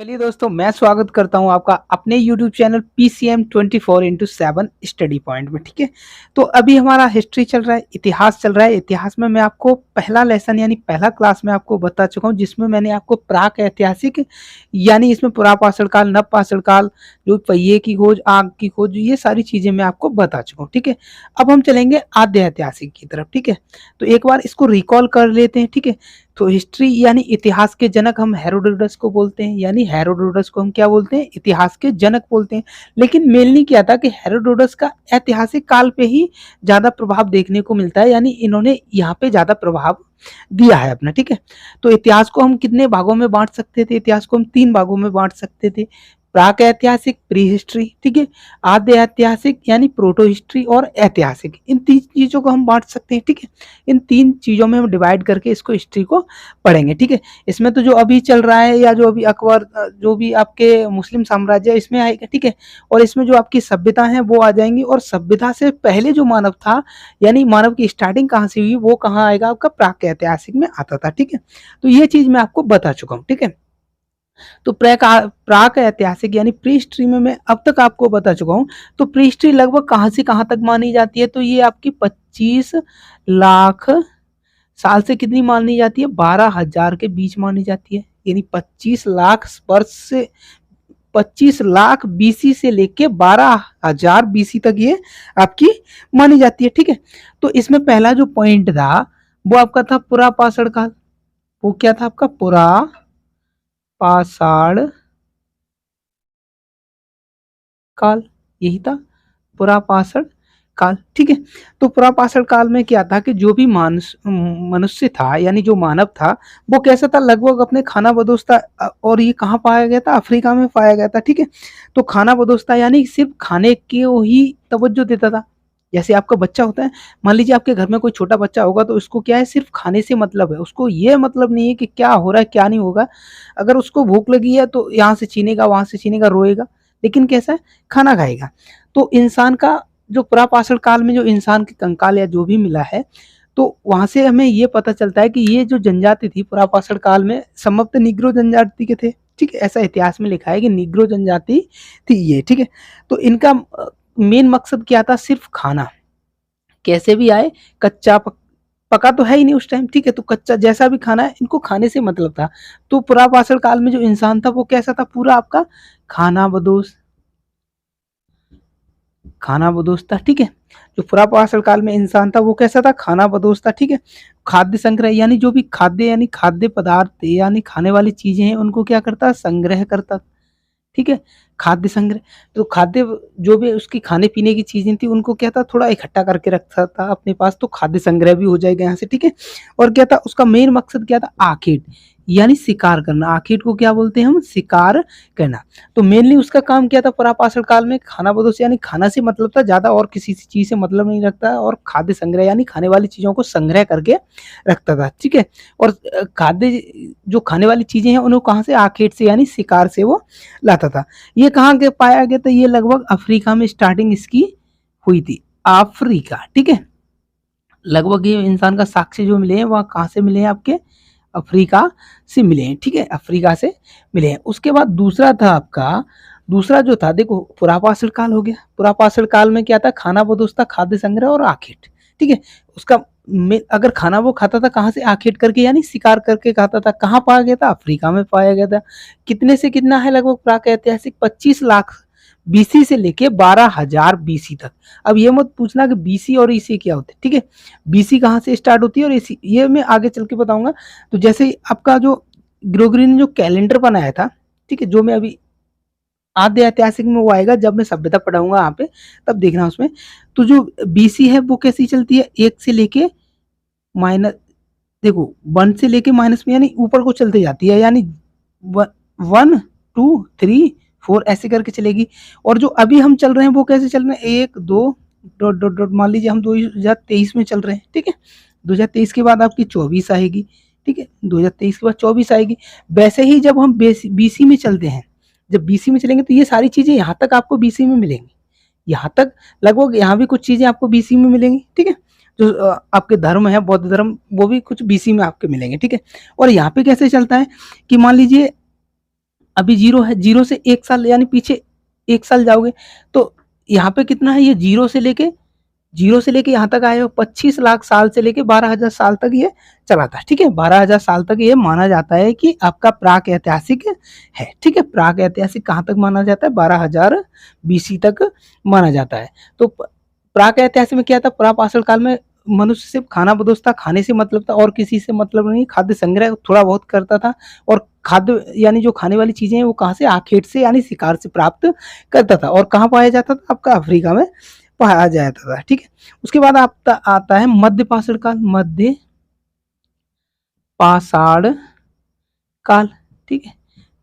चलिए दोस्तों, मैं स्वागत करता हूं आपका अपने YouTube channel PCM 24x7 study point में। ठीक है, तो अभी हमारा हिस्ट्री चल रहा है, इतिहास चल रहा है। इतिहास में मैं आपको पहला लेसन यानी पहला क्लास में आपको बता चुका हूं, जिसमें मैंने आपको प्राक ऐतिहासिक यानी इसमें पुरापाषाण काल, नवपाषाण काल, जो पहिए की खोज, आग की खोज, ये सारी चीजें मैं आपको बता चुका हूँ। ठीक है, अब हम चलेंगे आद्य ऐतिहासिक की तरफ। ठीक है, तो एक बार इसको रिकॉल कर लेते हैं। ठीक है, तो हिस्ट्री यानी इतिहास के जनक हम हेरोडोटस को बोलते हैं, यानी हेरोडोटस को हम क्या बोलते हैं, इतिहास के जनक बोलते हैं। लेकिन मेनली क्या था कि हेरोडोटस का ऐतिहासिक काल पे ही ज्यादा प्रभाव देखने को मिलता है, यानी इन्होंने यहाँ पे ज्यादा प्रभाव दिया है अपना। ठीक है, तो इतिहास को हम कितने भागों में बांट सकते थे? इतिहास को हम 3 भागों में बांट सकते थे, प्राक ऐतिहासिक, प्री हिस्ट्री, ठीक है, आद्य ऐतिहासिक यानी प्रोटो हिस्ट्री, और ऐतिहासिक। इन 3 चीजों को हम बांट सकते हैं। ठीक है, इन 3 चीजों में हम डिवाइड करके इसको हिस्ट्री को पढ़ेंगे। ठीक है, इसमें तो जो अभी चल रहा है या जो अभी अकबर, जो भी आपके मुस्लिम साम्राज्य इसमें आएगा। ठीक है, और इसमें जो आपकी सभ्यता है वो आ जाएंगी, और सभ्यता से पहले जो मानव था यानी मानव की स्टार्टिंग कहाँ से हुई वो कहाँ आएगा, आपका प्राक ऐतिहासिक में आता था। ठीक है, तो ये चीज मैं आपको बता चुका हूँ। ठीक है, तो प्राक ऐतिहासिक यानी प्री हिस्ट्री में मैं अब तक आपको बता चुका हूँ। तो प्री हिस्ट्री लगभग कहाँ से कहाँ तक मानी जाती है? तो ये आपकी 25 लाख साल से कितनी मानी जाती है? 12,000 के बीच मानी जाती है, यानी 25 लाख वर्ष से 25 लाख बीसी से लेके 12,000 बीसी तक ये आपकी मानी जाती है। ठीक है, तो इसमें पहला जो पॉइंट था वो आपका था पुरापाषाण काल। वो क्या था आपका? पुरापाषाण काल, यही था पुरापाषाण काल। ठीक है, तो पुरापाषाण काल में क्या था कि जो भी मनुष्य था यानी जो मानव था वो कैसा था? लगभग अपने खाना बदोश था। और ये कहाँ पाया गया था? अफ्रीका में पाया गया था। ठीक है, तो खाना बदोश था यानी सिर्फ खाने के ही तवज्जो देता था। जैसे आपका बच्चा होता है, मान लीजिए आपके घर में कोई छोटा बच्चा होगा तो उसको क्या है, सिर्फ खाने से मतलब है। उसको ये मतलब नहीं है कि क्या हो रहा है क्या नहीं होगा। अगर उसको भूख लगी है तो यहाँ से छीनेगा, वहां से छीनेगा, रोएगा, लेकिन कैसा है, खाना खाएगा। तो इंसान का जो पुरापाषाण काल में जो इंसान के कंकाल या जो भी मिला है, तो वहां से हमें ये पता चलता है कि ये जो जनजाति थी पुरापाषाण काल में संभवतः निग्रो जनजाति के थे। ठीक है, ऐसा इतिहास में लिखा है कि निग्रो जनजाति थी ये। ठीक है, तो इनका मेन मकसद क्या था? सिर्फ खाना, कैसे भी आए, कच्चा पका तो है ही नहीं उस टाइम। ठीक है, तो कच्चा जैसा भी खाना है, इनको खाने से मतलब था। तो पुरापाषाण काल में जो इंसान था वो कैसा था? पूरा आपका खाना बदोश, खाना बदोश था। ठीक है, जो पुरापाषाण काल में इंसान था वो कैसा था? खाना बदोश था। ठीक है, खाद्य संग्रह यानी जो भी खाद्य यानी खाद्य पदार्थ यानी खाने वाली चीजें हैं उनको क्या करता? संग्रह करता। ठीक है, खाद्य संग्रह, तो खाद्य जो भी उसकी खाने पीने की चीजें थी उनको क्या था? थोड़ा इकट्ठा करके रखता था अपने पास, तो खाद्य संग्रह भी हो जाएगा यहाँ से। ठीक है, और क्या था उसका मेन मकसद? क्या था? आखेट यानी शिकार करना। आखेट को क्या बोलते हैं हम? शिकार करना। तो मेनली उसका काम क्या था पुरापाषाण काल में? खाना बदोश यानी खाना से मतलब था, ज्यादा और किसी चीज से मतलब नहीं रखता, और खाद्य संग्रह यानी खाने वाली चीजों को संग्रह करके रखता था। ठीक है, और खाद्य जो खाने वाली चीजें हैं उन्हें कहाँ से? आखेट से यानी शिकार से वो लाता था। ये कहाँ के पाया गया था? ये लगभग अफ्रीका में स्टार्टिंग इसकी हुई थी, अफ्रीका। ठीक है, लगभग ये इंसान का साक्ष्य जो मिले हैं वह कहाँ से मिले हैं? आपके अफ्रीका से मिले हैं। ठीक है, अफ्रीका से मिले हैं। उसके बाद दूसरा था आपका, दूसरा जो था, देखो पुरापाषाण काल हो गया। पुरापाषाण काल में क्या था? खाना बदोश था, खाद्य संग्रह और आखेट। ठीक है, उसका अगर खाना वो खाता था कहाँ से? आखेट करके यानी शिकार करके खाता था। कहाँ पाया गया था? अफ्रीका में पाया गया था। कितने से कितना है? लगभग प्राक ऐतिहासिक 25 लाख बीसी से लेके 12,000 बीसी तक। अब ये मत पूछना कि बीसी और ईसी क्या होते हैं। ठीक है, बीसी कहाँ से स्टार्ट होती है और ईसी ये मैं आगे चल के बताऊंगा। तो जैसे आपका जो ग्रोगरी ने जो कैलेंडर बनाया था, ठीक है, जो मैं अभी आद्य ऐतिहासिक में वो आएगा जब मैं सभ्यता पढ़ाऊंगा यहाँ पे, तब देखना उसमें। तो जो बीसी है वो कैसी चलती है? 1 से लेके माइनस, देखो 1 से लेके माइनस में यानी ऊपर को चलते जाती है, यानी 1 2 3 4 ऐसे करके चलेगी। और जो अभी हम चल रहे हैं वो कैसे चल रहे हैं? 1 2 डॉट डॉट डॉट, मान लीजिए हम 2023 में चल रहे हैं। ठीक है, 2023 के बाद आपकी 24 आएगी। ठीक है, 2023 के बाद 24 आएगी। वैसे ही जब हम बीसी में चलते हैं, जब बीसी में चलेंगे तो ये सारी चीजें यहाँ तक आपको बीसी में मिलेंगी, यहाँ तक लगभग, यहाँ भी कुछ चीजें आपको बीसी में मिलेंगी। ठीक है, जो आपके धर्म है बौद्ध धर्म वो भी कुछ बीसी में आपके मिलेंगे। ठीक है, और यहाँ पे कैसे चलता है कि मान लीजिए अभी 0 है, 0 से 1 साल यानी पीछे 1 साल जाओगे तो यहाँ पे कितना है, ये 0 से लेके यहाँ तक आए हो 25 लाख साल से लेके 12,000 साल तक ये चला था। ठीक है, 12,000 साल तक ये माना जाता है कि आपका प्राक ऐतिहासिक है। ठीक है, प्राक ऐतिहासिक कहाँ तक माना जाता है, 12,000 बीसी तक माना जाता है। तो प्राक ऐतिहासिक में क्या था, प्रापाषाण काल में मनुष्य सिर्फ खाना बदोश था, खाने से मतलब था और किसी से मतलब नहीं, खाद्य संग्रह थोड़ा बहुत करता था और खाद्य यानी जो खाने वाली चीजें हैं वो कहाँ से, आखेट से यानी शिकार से प्राप्त करता था। और कहाँ पाया जाता था, आपका अफ्रीका में पाया जाता था। ठीक है, उसके बाद आता है मध्य पाषाण काल, मध्य पाषाण काल। ठीक है,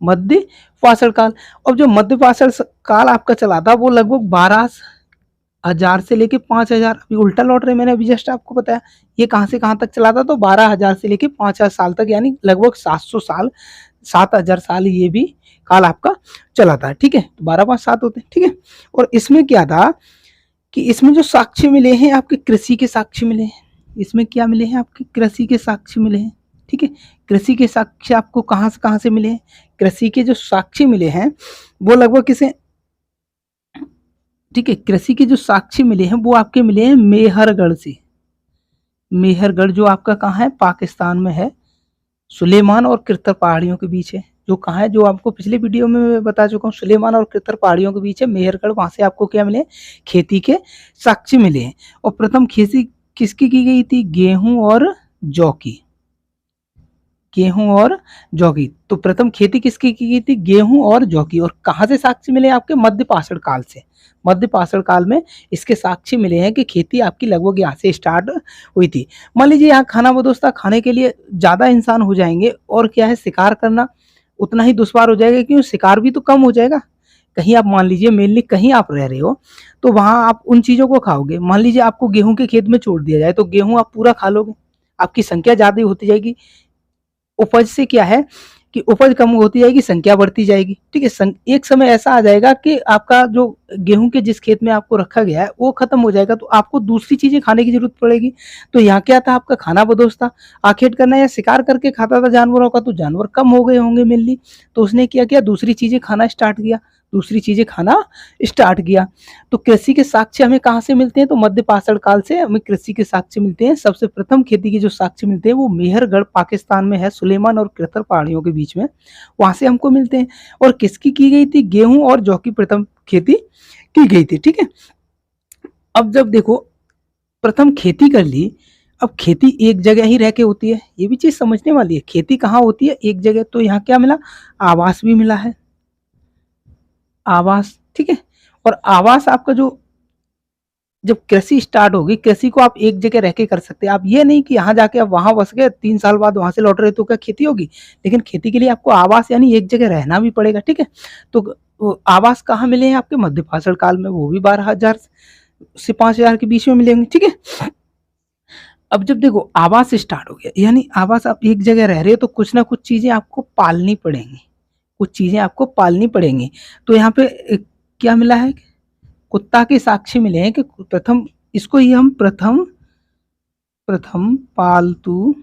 मध्य पाषाण काल। अब जो मध्य पाषाण काल आपका चला था वो लगभग 12,000 से लेके 5,000, अभी उल्टा लौट रहे, मैंने अभी जस्ट आपको बताया ये कहाँ से कहाँ तक चला था, तो 12,000 से लेके 5,000 साल तक यानी लगभग 700 साल, 7,000 साल ये भी काल आपका चला था। ठीक है, तो 12 5 7 होते हैं। ठीक है, और इसमें क्या था कि इसमें जो साक्ष्य मिले हैं आपके कृषि के साक्ष्य मिले हैं, इसमें क्या मिले हैं, आपके कृषि के साक्ष्य मिले हैं। ठीक है, कृषि के साक्ष्य आपको कहाँ से मिले हैं, कृषि के जो साक्ष्य मिले हैं वो लगभग किसे, ठीक है, कृषि के जो साक्ष्य मिले हैं वो आपके मिले हैं मेहरगढ़ से। मेहरगढ़ जो आपका कहाँ है, पाकिस्तान में है, सुलेमान और कृतर पहाड़ियों के बीच है। जो कहाँ है, जो आपको पिछले वीडियो में मैं बता चुका हूँ, सुलेमान और कृतर पहाड़ियों के बीच है मेहरगढ़, वहां से आपको क्या मिले, खेती के साक्ष्य मिले हैं। और प्रथम खेती किसकी की गई थी, गेहूं और जौ की, गेहूं और जौ की। तो प्रथम खेती किसकी की गई थी, गेहूं और जौ की। और कहाँ से साक्ष्य मिले आपके, मध्य पाषाण काल से। मध्य पाषाण काल में इसके साक्ष्य मिले हैं कि खेती आपकी लगभग यहाँ से स्टार्ट हुई थी। मान लीजिए यहाँ खाना बदोश था, खाने के लिए ज्यादा इंसान हो जाएंगे और क्या है, शिकार करना उतना ही दुश्वार हो जाएगा, क्योंकि शिकार भी तो कम हो जाएगा। कहीं आप मान लीजिए मेनली कहीं आप रह रहे हो तो वहां आप उन चीजों को खाओगे। मान लीजिए आपको गेहूं के खेत में छोड़ दिया जाए तो गेहूं आप पूरा खा लोगे, आपकी संख्या ज्यादा होती जाएगी। उपज से क्या है कि उपज कम होती जाएगी, संख्या बढ़ती जाएगी। ठीक है, एक समय ऐसा आ जाएगा कि आपका जो गेहूं के जिस खेत में आपको रखा गया है वो खत्म हो जाएगा, तो आपको दूसरी चीजें खाने की जरूरत पड़ेगी। तो यहाँ क्या था, आपका खाना बदोश था, आखेट करना या शिकार करके खाता था जानवरों का, तो जानवर कम हो गए होंगे मेनली, तो उसने क्या किया, दूसरी चीजें खाना स्टार्ट किया, दूसरी चीजें खाना स्टार्ट किया। तो कृषि के साक्ष्य हमें कहाँ से मिलते हैं, तो मध्य पाषाण काल से हमें कृषि के साक्ष्य मिलते हैं। सबसे प्रथम खेती के जो साक्ष्य मिलते हैं वो मेहरगढ़ पाकिस्तान में है, सुलेमान और कृतर पहाड़ियों के बीच में, वहां से हमको मिलते हैं। और किसकी की गई थी, गेहूं और जौ की प्रथम खेती की गई थी। ठीक है, अब जब देखो प्रथम खेती कर ली, अब खेती एक जगह ही रह के होती है, ये भी चीज समझने वाली है। खेती कहाँ होती है, एक जगह। तो यहाँ क्या मिला, आवास भी मिला है, आवास। ठीक है, और आवास आपका जो जब कृषि स्टार्ट होगी, कृषि को आप एक जगह रह के कर सकते हैं। आप ये नहीं कि यहाँ जाके आप वहां बस गए, 3 साल बाद वहां से लौट रहे तो क्या खेती होगी, लेकिन खेती के लिए आपको आवास यानी एक जगह रहना भी पड़ेगा। ठीक है, तो आवास कहाँ मिले हैं आपके, मध्य पाषाण काल में, वो भी 12,000 से 5,000 के बीच में मिलेंगे। ठीक है, अब जब देखो आवास स्टार्ट हो गया, यानी आवास आप एक जगह रह रहे हो तो कुछ ना कुछ चीजें आपको पालनी पड़ेंगी, कुछ चीजें आपको पालनी पड़ेंगी। तो यहाँ पे क्या मिला है, कुत्ता के साक्ष्य मिले हैं कि प्रथम, इसको ही हम प्रथम पालतू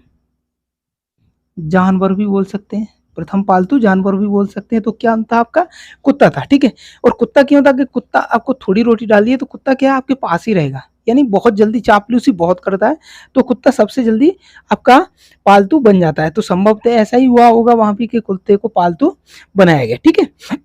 जानवर भी बोल सकते हैं, प्रथम पालतू जानवर भी बोल सकते हैं। तो क्या था, आपका कुत्ता था। ठीक है, और कुत्ता क्यों था कि कुत्ता आपको थोड़ी रोटी डाल दिए तो कुत्ता क्या है, आपके पास ही रहेगा, यानी बहुत जल्दी चापलूसी बहुत करता है, तो कुत्ता सबसे जल्दी आपका पालतू बन जाता है। तो संभवतः ऐसा ही हुआ होगा वहां भी कि कुत्ते को पालतू बनाया गया। ठीक है,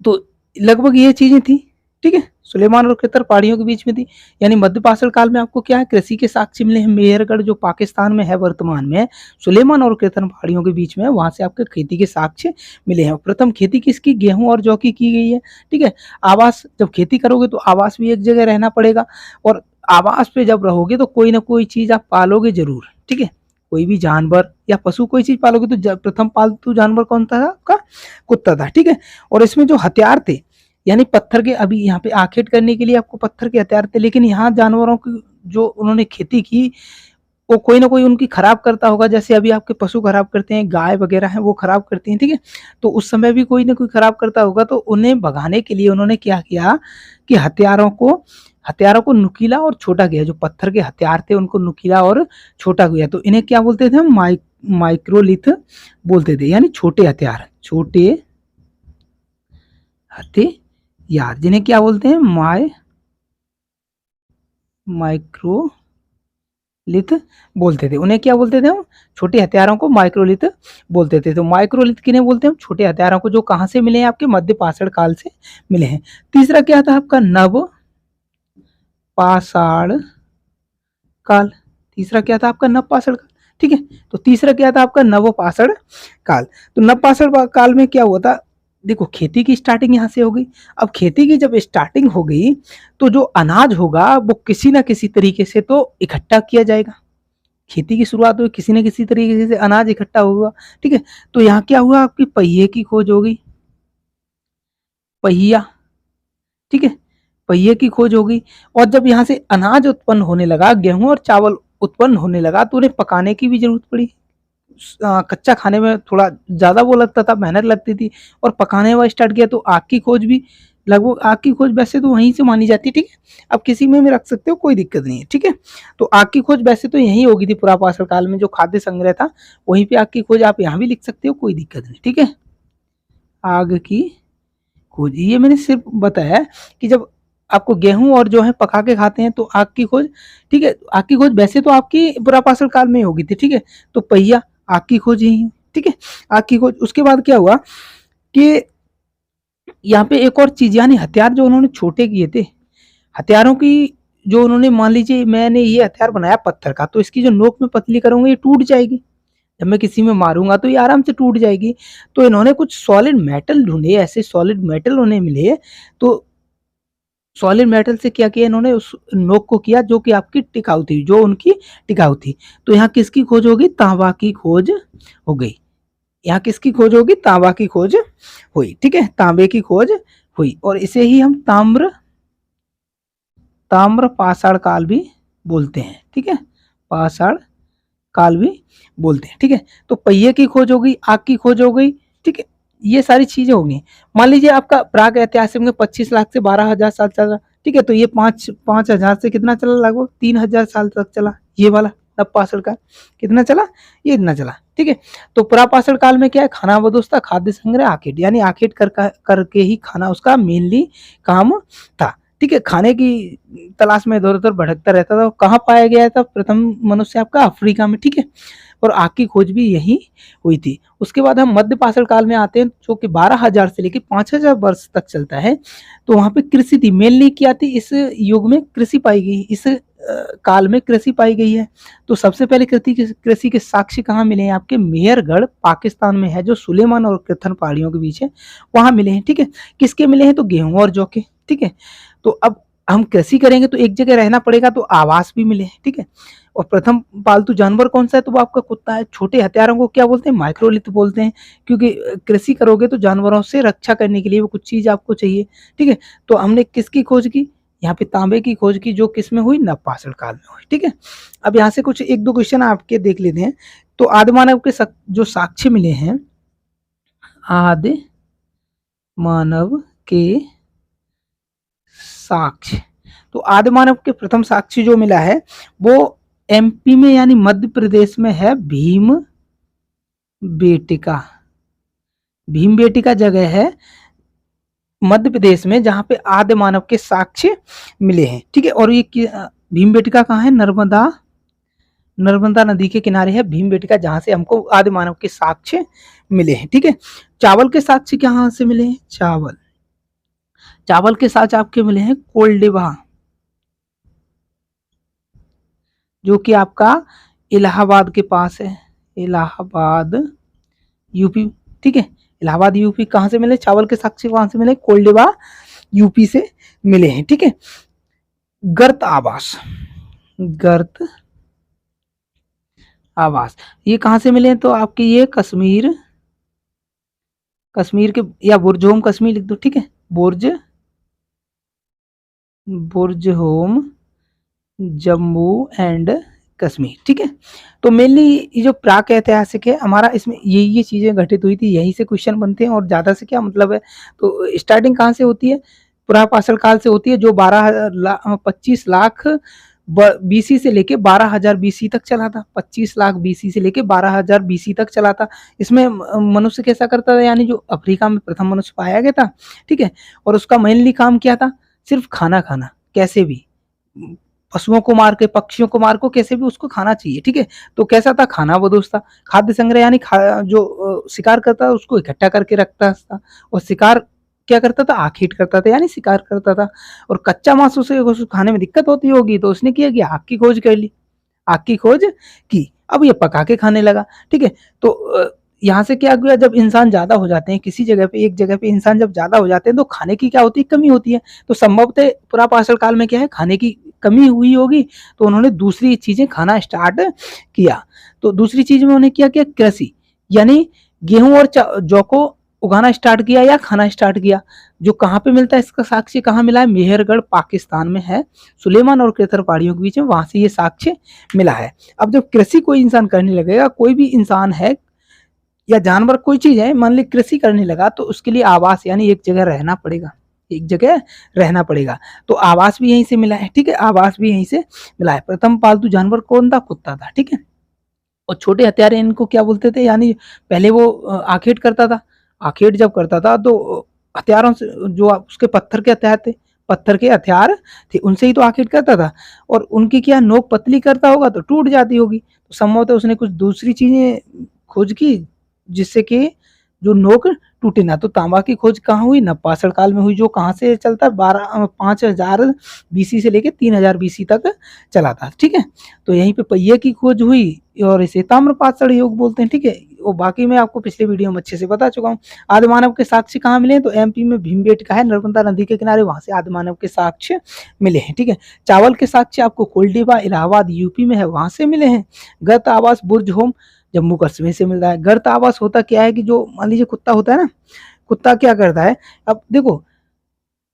तो लगभग ये चीजें थी। ठीक है, सुलेमान और कृतर पहाड़ियों के बीच में थी, यानी मध्य पाषाण काल में आपको क्या है, कृषि के साक्ष्य मिले हैं मेहरगढ़ जो पाकिस्तान में है वर्तमान में, सुलेमान और कृतर पहाड़ियों के बीच में, वहां से आपके खेती के साक्ष्य मिले हैं। प्रथम खेती किसकी, गेहूं और जौ की गई है। ठीक है, आवास, जब खेती करोगे तो आवास भी एक जगह रहना पड़ेगा, और आवास पे जब रहोगे तो कोई ना कोई चीज आप पालोगे जरूर। ठीक है, कोई भी जानवर या पशु कोई चीज पालोगे, तो प्रथम पालतू जानवर कौन था, आपका कुत्ता था। ठीक है, और इसमें जो हथियार थे, यानी पत्थर के, अभी यहाँ पे आखेट करने के लिए आपको पत्थर के हथियार थे, लेकिन यहाँ जानवरों की जो उन्होंने खेती की वो कोई ना कोई उनकी खराब करता होगा, जैसे अभी आपके पशु खराब करते हैं, गाय वगैरह हैं वो खराब करती हैं। ठीक है, तो उस समय भी कोई ना कोई खराब करता होगा, तो उन्हें भगाने के लिए उन्होंने क्या किया कि हथियारों को नुकीला और छोटा किया, जो पत्थर के हथियार थे उनको नुकीला और छोटा किया। तो इन्हें क्या बोलते थे हम, माइक्रोलिथ बोलते थे, यानी छोटे हथियार, छोटे हथियार, जिन्हें क्या बोलते हैं, माइक्रोलिथ बोलते थे। उन्हें क्या बोलते थे हम, छोटे हथियारों को माइक्रोलिथ बोलते थे। तो माइक्रोलिथ किन्हें बोलते हैं हम, छोटे हथियारों को, जो कहाँ से मिले हैं, आपके मध्य पाषाण काल से मिले हैं। तीसरा क्या था आपका, नव पाषाण काल। तीसरा क्या था आपका, नव पाषाण काल। ठीक है, तो तीसरा क्या था आपका, नव पाषाण काल। तो नव पाषाण काल में क्या हुआ था, देखो खेती की स्टार्टिंग यहाँ से हो गई। अब खेती की जब स्टार्टिंग हो गई तो जो अनाज होगा वो किसी ना किसी तरीके से तो इकट्ठा किया जाएगा। खेती की शुरुआत हुई, किसी न किसी तरीके से अनाज इकट्ठा हुआ। ठीक है, तो यहाँ क्या हुआ, आपकी पहिए की खोज हो गई, पहिया। ठीक है, पहिए की खोज हो गई। और जब यहाँ से अनाज उत्पन्न होने लगा, गेहूं और चावल उत्पन्न होने लगा, तो उन्हें पकाने की भी जरूरत पड़ी। कच्चा खाने में थोड़ा ज़्यादा वो लगता था, मेहनत लगती थी, और पकाने हुआ स्टार्ट किया। तो आग की खोज भी, लगभग आग की खोज वैसे तो वहीं से मानी जाती है। ठीक है, अब किसी में भी रख सकते हो, कोई दिक्कत नहीं है। ठीक है, तो आग की खोज वैसे तो यहीं होगी थी, पुरापाषाण काल में जो खाद्य संग्रह था वहीं पे आग की खोज आप यहाँ भी लिख सकते हो, कोई दिक्कत नहीं। ठीक है, आग की खोज, ये मैंने सिर्फ बताया कि जब आपको गेहूं और जो है पका के खाते हैं तो आग की खोज। ठीक है, आग की खोज वैसे तो आपकी पुरापाषाण काल में होगी थी। ठीक है, तो पहिया, आग की खोज यही। ठीक है, आग की खोज। उसके बाद क्या हुआ कि यहाँ पे एक और चीज, यानी हथियार जो उन्होंने छोटे किए थे, हथियारों की जो उन्होंने, मान लीजिए मैंने ये हथियार बनाया पत्थर का, तो इसकी जो नोक में पतली करूंगा ये टूट जाएगी, जब मैं किसी में मारूंगा तो ये आराम से टूट जाएगी। तो इन्होंने कुछ सॉलिड मेटल ढूंढे, ऐसे सॉलिड मेटल उन्हें मिले। तो सॉलिड मेटल से क्या किया इन्होंने, उस नोक को किया जो कि आपकी टिकाऊ थी, जो उनकी टिकाऊ थी। तो यहाँ किसकी खोज होगी, तांबा की खोज हो गई। यहाँ किसकी खोज होगी, तांबा की खोज हुई। ठीक है, तांबे की खोज हुई, और इसे ही हम ताम्र पाषाण काल भी बोलते हैं। ठीक है, पाषाण काल भी बोलते हैं। ठीक है, तो पहिए की खोज हो गई, आग की खोज हो गई। ठीक है, ये सारी चीजें होंगी। मान लीजिए आपका प्राग ऐतिहासिक में 25 लाख से 12,000 साल चला। ठीक है, तो ये 5,000 से कितना चला, लगभग 3,000 साल तक चला ये वाला नवपाषाण काल। कितना चला, ये इतना चला। ठीक है, तो पुरापाषाण काल में क्या है, खाना बदोश था, खाद्य संग्रह, आखेट, यानी आखेट करके ही खाना उसका मेनली काम था। ठीक है, खाने की तलाश में इधर उधर भटकता रहता था। कहाँ पाया गया था प्रथम मनुष्य, आपका अफ्रीका में। ठीक है, और आग की खोज भी यही हुई थी। उसके बाद हम मध्य पाषाण काल में आते हैं, जो कि 12,000 से लेकर 5,000 वर्ष तक चलता है। तो वहां पे कृषि थी, मेनली क्या थी, इस युग में कृषि पाई गई, इस काल में कृषि पाई गई है। तो सबसे पहले कृषि के साक्ष्य कहाँ मिले हैं, आपके मेहरगढ़ पाकिस्तान में है, जो सुलेमान और कृथन पहाड़ियों के बीच है, वहां मिले हैं। ठीक है, किसके मिले हैं, तो गेहूं और जौ के। ठीक है, तो अब हम कृषि करेंगे तो एक जगह रहना पड़ेगा, तो आवास भी मिले। ठीक है, और प्रथम पालतू जानवर कौन सा है, तो वो आपका कुत्ता है। छोटे हथियारों को क्या बोलते हैं, माइक्रोलिथ बोलते हैं, क्योंकि कृषि करोगे तो जानवरों से रक्षा करने के लिए वो कुछ चीज आपको चाहिए। ठीक है, तो हमने किसकी खोज की, यहाँ पे तांबे की खोज की, जो किस में हुई, नवपाषाण काल में हुई। ठीक है, अब यहाँ से कुछ एक दो क्वेश्चन आपके देख लेते हैं। तो आदि मानव के जो साक्ष्य मिले हैं, आदि मानव के साक्ष्य, तो आदि मानव के प्रथम साक्ष्य जो मिला है वो एमपी में, यानी मध्य प्रदेश में है, बेटिका। भीम बेटिका जगह है मध्य प्रदेश में, जहां पे आदि मानव के साक्ष्य मिले हैं। ठीक है, और ये भीम बेटिका कहाँ है, नर्मदा नदी के किनारे है भीम बेटिका, जहां से हमको आदि मानव के साक्ष्य मिले हैं। ठीक है, चावल के साक्ष्य कहाँ से मिले हैं, चावल के साक्ष्य आपके मिले हैं कोल्डिवा, जो कि आपका इलाहाबाद के पास है, इलाहाबाद यूपी। ठीक है, इलाहाबाद यूपी। कहाँ से मिले चावल के साक्ष्य, कहाँ से मिले, कोल्डिवा यूपी से मिले हैं। ठीक है, गर्त आवास, ये कहाँ से मिले हैं, तो आपके ये कश्मीर के, या बुर्ज होम कश्मीर लिख दो। ठीक है, बुर्ज होम जम्मू एंड कश्मीर। ठीक है, तो मेनली ये जो प्राक ऐतिहासिक है हमारा, इसमें ये चीजें घटित हुई थी, यही से क्वेश्चन बनते हैं, और ज्यादा से क्या मतलब है। तो स्टार्टिंग कहाँ से होती है, पुरापाषाण काल से होती है, जो 25 लाख बीसी से लेके 12,000 बीसी तक चला था। 25 लाख बीसी से लेके 12,000 बीसी तक चला था। इसमें मनुष्य कैसा करता था, यानी जो अफ्रीका में प्रथम मनुष्य पाया गया था, ठीक है, और उसका मेनली काम क्या था, सिर्फ खाना खाना, कैसे भी पशुओं को मार के, पक्षियों को मार को, कैसे भी उसको खाना चाहिए, ठीक है। तो कैसा था, खाना बदोश था। खाद्य संग्रह यानी जो शिकार करता था उसको इकट्ठा करके रखता था, और शिकार क्या करता था, आखेट करता था, यानी शिकार करता था। और कच्चा मांस उसे खाने में दिक्कत होती होगी, तो उसने किया कि आग की खोज कर ली, आग की खोज की। अब ये पका के खाने लगा, ठीक है। तो यहाँ से क्या हुआ, जब इंसान ज्यादा हो जाते हैं किसी जगह पे, एक जगह पे इंसान जब ज्यादा हो जाते हैं तो खाने की क्या होती है, कमी होती है। तो संभवतः पुरापाषाण काल में क्या है, खाने की कमी हुई होगी, तो उन्होंने दूसरी चीजें खाना स्टार्ट किया। तो दूसरी चीज में उन्होंने क्या किया, कृषि, यानी गेहूं और जौ को उगाना स्टार्ट किया या खाना स्टार्ट किया। जो कहाँ पे मिलता है, इसका साक्ष्य कहाँ मिला है, मेहरगढ़ पाकिस्तान में है, सुलेमान और केतर पहाड़ियों के बीच में, वहां से ये साक्ष्य मिला है। अब जब कृषि कोई इंसान करने लगेगा, कोई भी इंसान है या जानवर, कोई चीज है, मान ली कृषि करने लगा, तो उसके लिए आवास, यानी एक जगह रहना पड़ेगा, एक जगह रहना पड़ेगा। तो आवास भी यहीं से मिला है, ठीक है, आवास भी यहीं से मिला है। प्रथम पालतू जानवर कौन था, कुत्ता था, ठीक है। और छोटे हथियारे इनको क्या बोलते थे, यानी पहले वो आखेट करता था, आखेट जब करता था तो हथियारों से, जो उसके पत्थर के हथियार थे, पत्थर के हथियार थे, उनसे ही तो आखेट करता था। और उनकी क्या नोक पतली करता होगा तो टूट जाती होगी, तो संभवतः उसने कुछ दूसरी चीजें खोज की जिससे कि जो नोक टूटे ना। तो तांबा की खोज कहाँ हुई, नवपाषाण काल में हुई, जो कहाँ से चलता है, 5,000 बीसी से लेके 3,000 बीसी तक चला था, ठीक है। तो यहीं पे पहिए की खोज हुई, और इसे ताम्रपाषाण युग बोलते हैं, ठीक है। वो बाकी मैं आपको पिछले वीडियो में अच्छे से बता चुका हूँ। आदि मानव के साक्ष्य कहाँ मिले, तो एमपी में भीमबेटका है, नर्मदा नदी के किनारे, वहां से आदि मानव के साक्ष्य मिले हैं, ठीक है। चावल के साक्ष्य आपको कोलडीबा इलाहाबाद यूपी में है, वहां से मिले हैं। गर्त आवास बुर्ज होम जम्मू कश्मीर से मिल रहा है। गर्त आवास होता क्या है कि जो मान लीजिए कुत्ता होता है ना, कुत्ता क्या करता है, अब देखो,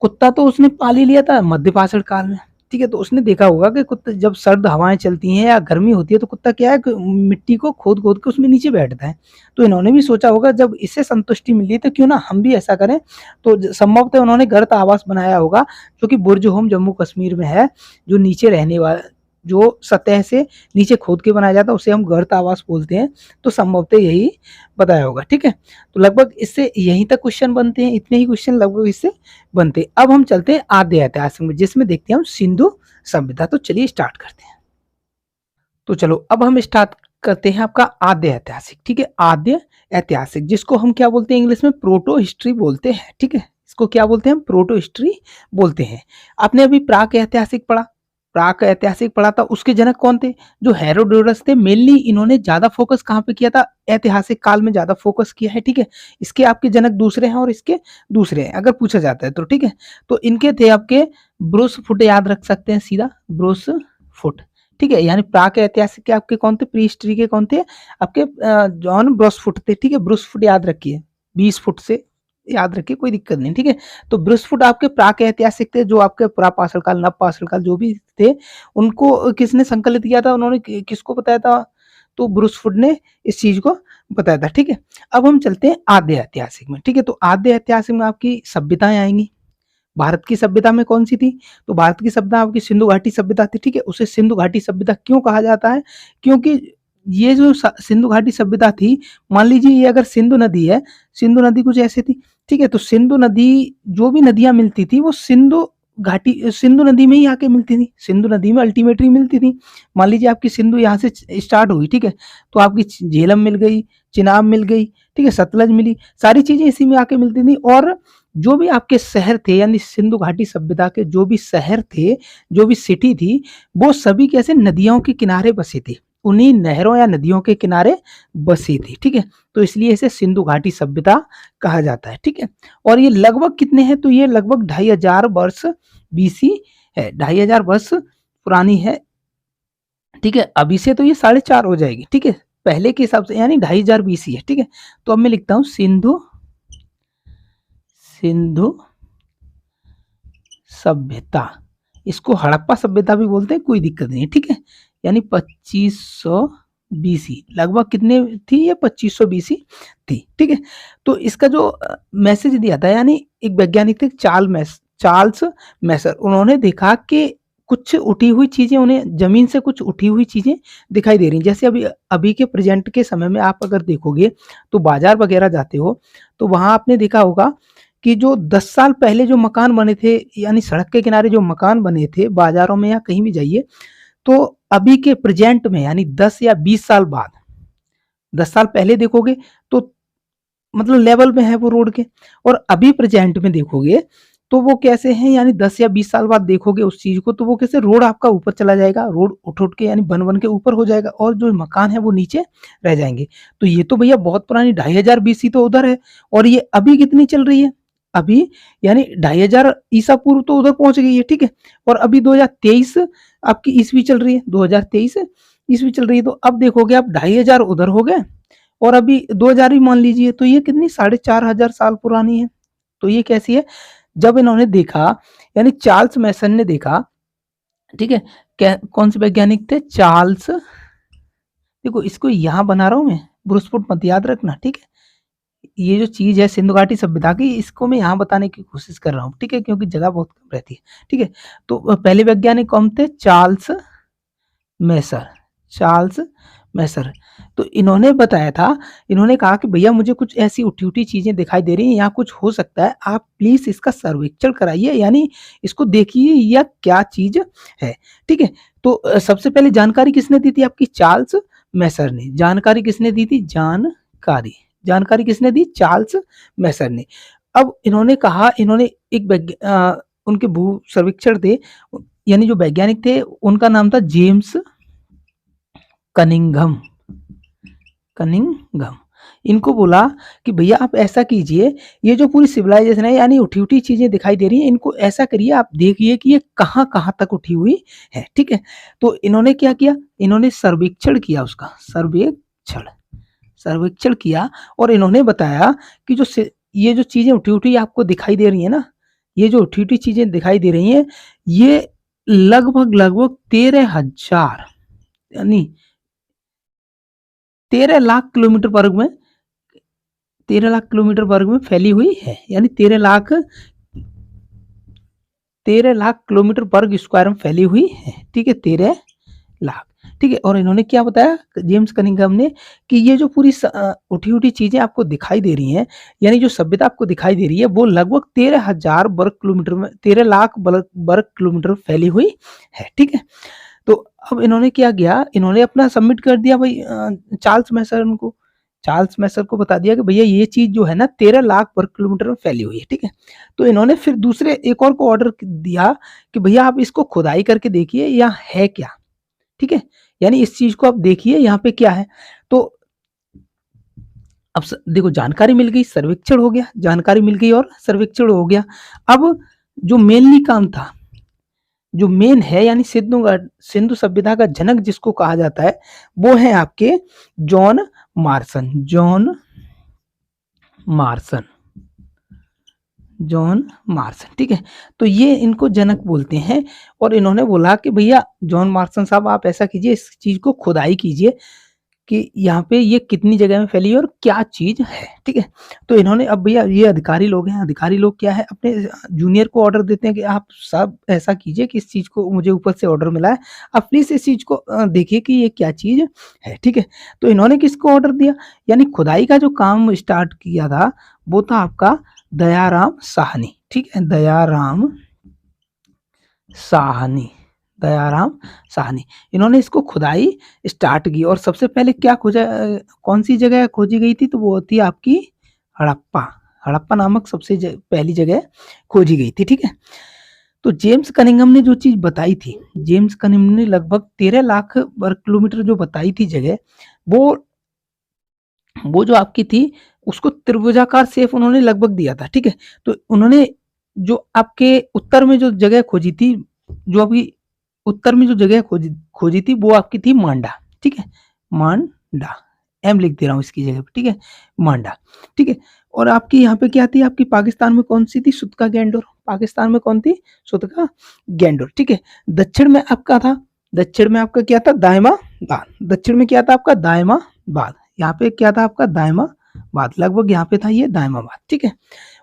कुत्ता तो उसने पाल ही लिया था मध्यपाषाण काल में, ठीक है। तो उसने देखा होगा कि कुत्ता जब सर्द हवाएं चलती हैं या गर्मी होती है, तो कुत्ता क्या है कि मिट्टी को खोद खोद के उसमें नीचे बैठता है। तो इन्होंने भी सोचा होगा जब इससे संतुष्टि मिली तो क्यों ना हम भी ऐसा करें। तो संभवतः उन्होंने गर्त आवास बनाया होगा, जो कि बुर्ज होम जम्मू कश्मीर में है, जो नीचे रहने वाला, जो सतह से नीचे खोद के बनाया जाता है, उसे हम गर्त आवास बोलते हैं। तो संभवतः यही बताया होगा, ठीक है। तो लगभग इससे यहीं तक क्वेश्चन बनते हैं, इतने ही क्वेश्चन लगभग इससे बनते हैं। अब हम चलते हैं आद्य ऐतिहासिक में, जिसमें देखते हैं हम सिंधु सभ्यता। तो चलिए स्टार्ट करते हैं। तो चलो अब हम स्टार्ट करते हैं आपका आद्य ऐतिहासिक, ठीक है। आद्य ऐतिहासिक जिसको हम क्या बोलते हैं, इंग्लिश में प्रोटो हिस्ट्री बोलते हैं, ठीक है। इसको क्या बोलते हैं, प्रोटो हिस्ट्री बोलते हैं। आपने अभी प्राक ऐतिहासिक पढ़ा, प्राक ऐतिहासिक पढ़ा था, उसके जनक कौन थे, जो हेरोडोटस थे। मेनली इन्होंने ज्यादा फोकस कहाँ पे किया था, ऐतिहासिक काल में ज्यादा फोकस किया है, ठीक है। इसके आपके जनक दूसरे हैं और इसके दूसरे हैं, अगर पूछा जाता है तो, ठीक है। तो इनके थे आपके ब्रूस फुट, याद रख सकते हैं सीधा, ब्रूस फुट, ठीक है। यानी प्राक ऐतिहासिक के आपके कौन थे, प्री हिस्ट्री के कौन थे, आपके जॉन ब्रूस फुट थे, ठीक है। ब्रूस फुट याद रखिए, 20 फुट से याद रखिए, कोई दिक्कत नहीं, ठीक है। तो ब्रूसफुट आपके प्राक ऐतिहासिक थे, जो आपके पुरापाषाण काल, नवपाषाण काल जो भी थे, उनको किसने संकलित किया था, उन्होंने किसको बताया था, तो ब्रूसफुट ने इस चीज को बताया था, ठीक है। अब हम चलते हैं आद्य ऐतिहासिक में, ठीक है। तो आद्य ऐतिहासिक में आपकी सभ्यताएं आएंगी। भारत की सभ्यता में कौन सी थी, तो भारत की सभ्यता आपकी सिंधु घाटी सभ्यता थी, ठीक है। उसे सिंधु घाटी सभ्यता क्यों कहा जाता है, क्योंकि ये जो सिंधु घाटी सभ्यता थी, मान लीजिए ये अगर सिंधु नदी है, सिंधु नदी कुछ ऐसे थी, ठीक है। तो सिंधु नदी, जो भी नदियां मिलती थी वो सिंधु घाटी, सिंधु नदी में ही आके मिलती थी, सिंधु नदी में अल्टीमेटली मिलती थी। मान लीजिए आपकी सिंधु यहाँ से स्टार्ट हुई, ठीक है, तो आपकी झेलम मिल गई, चिनाब मिल गई, ठीक है, सतलज मिली, सारी चीजें इसी में आके मिलती थी। और जो भी आपके शहर थे, यानी सिंधु घाटी सभ्यता के जो भी शहर थे, जो भी सिटी थी, वो सभी कैसे नदियों के किनारे बसे थे, उन्हीं नहरों या नदियों के किनारे बसी थी, ठीक है। तो इसलिए इसे सिंधु घाटी सभ्यता कहा जाता है, ठीक है। और ये लगभग कितने हैं, तो ये लगभग 2,500 वर्ष बीसी है, 2,500 वर्ष पुरानी है, ठीक है। अभी से तो ये 4.5 हो जाएगी, ठीक है, पहले के हिसाब से, यानी 2,500 बीसी है, ठीक है। तो अब मैं लिखता हूं सिंधु सभ्यता, इसको हड़प्पा सभ्यता भी बोलते हैं, कोई दिक्कत नहीं है, ठीक है। यानी 2500 बीसी, लगभग कितने थी ये, 2500 बीसी थी, ठीक है। तो इसका जो मैसेज दिया था, यानी एक वैज्ञानिक थे चार्ल्स मैसर, उन्होंने देखा कि कुछ उठी हुई चीजें, उन्हें जमीन से कुछ उठी हुई चीजें दिखाई दे रही हैं। जैसे अभी अभी के प्रेजेंट के समय में आप अगर देखोगे तो बाजार वगैरह जाते हो तो वहां आपने देखा होगा कि जो 10 साल पहले जो मकान बने थे, यानी सड़क के किनारे जो मकान बने थे बाजारों में या कहीं भी जाइए, तो अभी के प्रेजेंट में यानी 10 या 20 साल बाद, 10 साल पहले देखोगे तो मतलब लेवल में है वो रोड के, और अभी प्रेजेंट में देखोगे तो वो कैसे हैं, यानी 10 या 20 साल बाद देखोगे उस चीज को तो वो कैसे, रोड आपका ऊपर चला जाएगा, रोड उठ उठ के यानी बन बन के ऊपर हो जाएगा और जो मकान है वो नीचे रह जाएंगे। तो ये तो भैया बहुत पुरानी 2500 BC तो उधर है, और ये अभी कितनी चल रही है, अभी यानी 2500 ईसा पूर्व तो उधर पहुंच गई है, ठीक है। और अभी 2023 आपकी ईस्वी चल रही है, 2023 ईस्वी चल रही है, तो अब देखोगे आप 2500 उधर हो गए और अभी 2000 ही मान लीजिए, तो ये कितनी 4500 साल पुरानी है। तो ये कैसी है, जब इन्होंने देखा, यानी चार्ल्स मैसन ने देखा, ठीक है, कौन से वैज्ञानिक थे, चार्ल्स, देखो इसको यहां बना रहा हूं मैं, ब्रूसफुट मत याद रखना, ठीक है। ये जो चीज है सिंधु घाटी सभ्यता की, इसको मैं यहाँ बताने की कोशिश कर रहा हूँ, ठीक है, क्योंकि जगह बहुत कम रहती है, ठीक है। तो पहले वैज्ञानिक कौन थे, चार्ल्स मैसर, चार्ल्स मैसर। तो इन्होंने बताया था, इन्होंने कहा कि भैया मुझे कुछ ऐसी उठी उठी चीजें दिखाई दे रही हैं, यहाँ कुछ हो सकता है, आप प्लीज इसका सर्वेक्षण कराइए, यानी इसको देखिए यह क्या चीज है, ठीक है। तो सबसे पहले जानकारी किसने दी थी, आपकी चार्ल्स मैसर ने। जानकारी किसने दी थी, जानकारी किसने दी, चार्ल्स मैसर ने। अब इन्होंने कहा, इन्होंने एक उनके भू सर्वेक्षण थे, यानी जो वैज्ञानिक थे उनका नाम था जेम्स कनिंघम। इनको बोला कि भैया आप ऐसा कीजिए, ये जो पूरी सिविलाइजेशन है यानी उठी उठी चीजें दिखाई दे रही हैं, इनको ऐसा करिए, आप देखिए कि ये कहाँ कहाँ तक उठी हुई है, ठीक है। तो इन्होंने क्या किया, इन्होंने सर्वेक्षण किया, उसका सर्वेक्षण किया और इन्होंने बताया कि जो ये जो चीजें उठी उठी आपको दिखाई दे रही है ना, ये जो उठी उठी चीजें दिखाई दे रही हैं, ये लगभग 13,000 यानी 13 लाख किलोमीटर वर्ग में, 13 लाख किलोमीटर वर्ग में फैली हुई है, यानी 13 लाख किलोमीटर वर्ग स्क्वायर में फैली हुई है, ठीक है, 13 लाख, ठीक है। और इन्होंने क्या बताया, जेम्स कनिंघम ने, कि ये जो पूरी उठी उठी चीजें आपको दिखाई दे रही हैं, यानी जो सभ्यता आपको दिखाई दे रही है, वो लगभग 13,000 वर्ग किलोमीटर में, 13 लाख वर्ग किलोमीटर फैली हुई है, ठीक है। तो अब इन्होंने क्या किया, इन्होंने अपना सबमिट कर दिया भाई चार्ल्स मैसर को बता दिया कि भैया ये चीज जो है ना 13 लाख वर्ग किलोमीटर में फैली हुई है, ठीक है। तो इन्होंने फिर दूसरे एक और को ऑर्डर दिया कि भैया आप इसको खुदाई करके देखिए यहाँ है क्या, ठीक है, यानी इस चीज को आप देखिए यहाँ पे क्या है। तो अब देखो जानकारी मिल गई, सर्वेक्षण हो गया, जानकारी मिल गई और सर्वेक्षण हो गया। अब जो मेनली काम था, जो मेन है, यानी सिंधु सभ्यता का जनक जिसको कहा जाता है, वो है आपके जॉन मार्सन, ठीक है। तो ये इनको जनक बोलते हैं और इन्होंने बोला कि भैया जॉन मार्सन साहब आप ऐसा कीजिए, इस चीज को खुदाई कीजिए कि यहाँ पे ये कितनी जगह में फैली है और क्या चीज है, ठीक है। तो इन्होंने, अब भैया ये अधिकारी लोग हैं, अधिकारी लोग क्या है, अपने जूनियर को ऑर्डर देते हैं कि आप सब ऐसा कीजिए कि इस चीज को, मुझे ऊपर से ऑर्डर मिला है, आप प्लीज इस चीज को देखिए कि ये क्या चीज है, ठीक है। तो इन्होंने किसको ऑर्डर दिया, यानी खुदाई का जो काम स्टार्ट किया था वो था आपका दयाराम साहनी, ठीक है, दयाराम साहनी। इन्होंने इसको खुदाई स्टार्ट की और सबसे पहले क्या खोजा, कौन सी जगह खोजी गई थी, तो वो थी आपकी हड़प्पा नामक सबसे पहली जगह खोजी गई थी, ठीक है। तो जेम्स कनिंघम ने जो चीज बताई थी, जेम्स कनिंघम ने लगभग 13 लाख वर्ग किलोमीटर जो बताई थी जगह, वो जो आपकी थी उसको त्रिभुजाकार शेप उन्होंने लगभग दिया था, ठीक है। तो उन्होंने जो आपके उत्तर में जो जगह खोजी थी, जो अभी उत्तर में जो जगह खोजी थी वो आपकी थी मांडा, ठीक है, मांडा, एम लिख दे रहा हूँ इसकी जगह पे, ठीक है, मांडा, ठीक है। और आपकी यहाँ पे क्या थी, आपकी पाकिस्तान में कौन सी थी, सुतका गैंडोर, पाकिस्तान में कौन थी, सुतका गैंडोर, ठीक है। दक्षिण में आपका क्या था, दायमा बाद, दक्षिण में क्या था आपका, दायमा बाद, यहाँ पे क्या था आपका, दायमा बाद, लगभग यहाँ पे था ये दायमाबाद, ठीक है।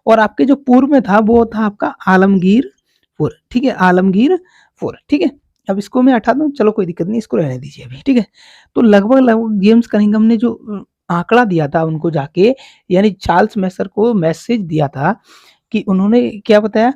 और आपके जो पूर्व में था वो था आपका आलमगीरपुर, ठीक है, आलमगीरपुर, 4, ठीक है। अब इसको मैं हटा दूं, चलो कोई दिक्कत नहीं, इसको रहने दीजिए अभी, ठीक है। तो लगभग लगभग जेम्स कनिंघम ने जो आंकड़ा दिया था उनको जाके, यानी चार्ल्स मैसर को मैसेज दिया था कि उन्होंने क्या बताया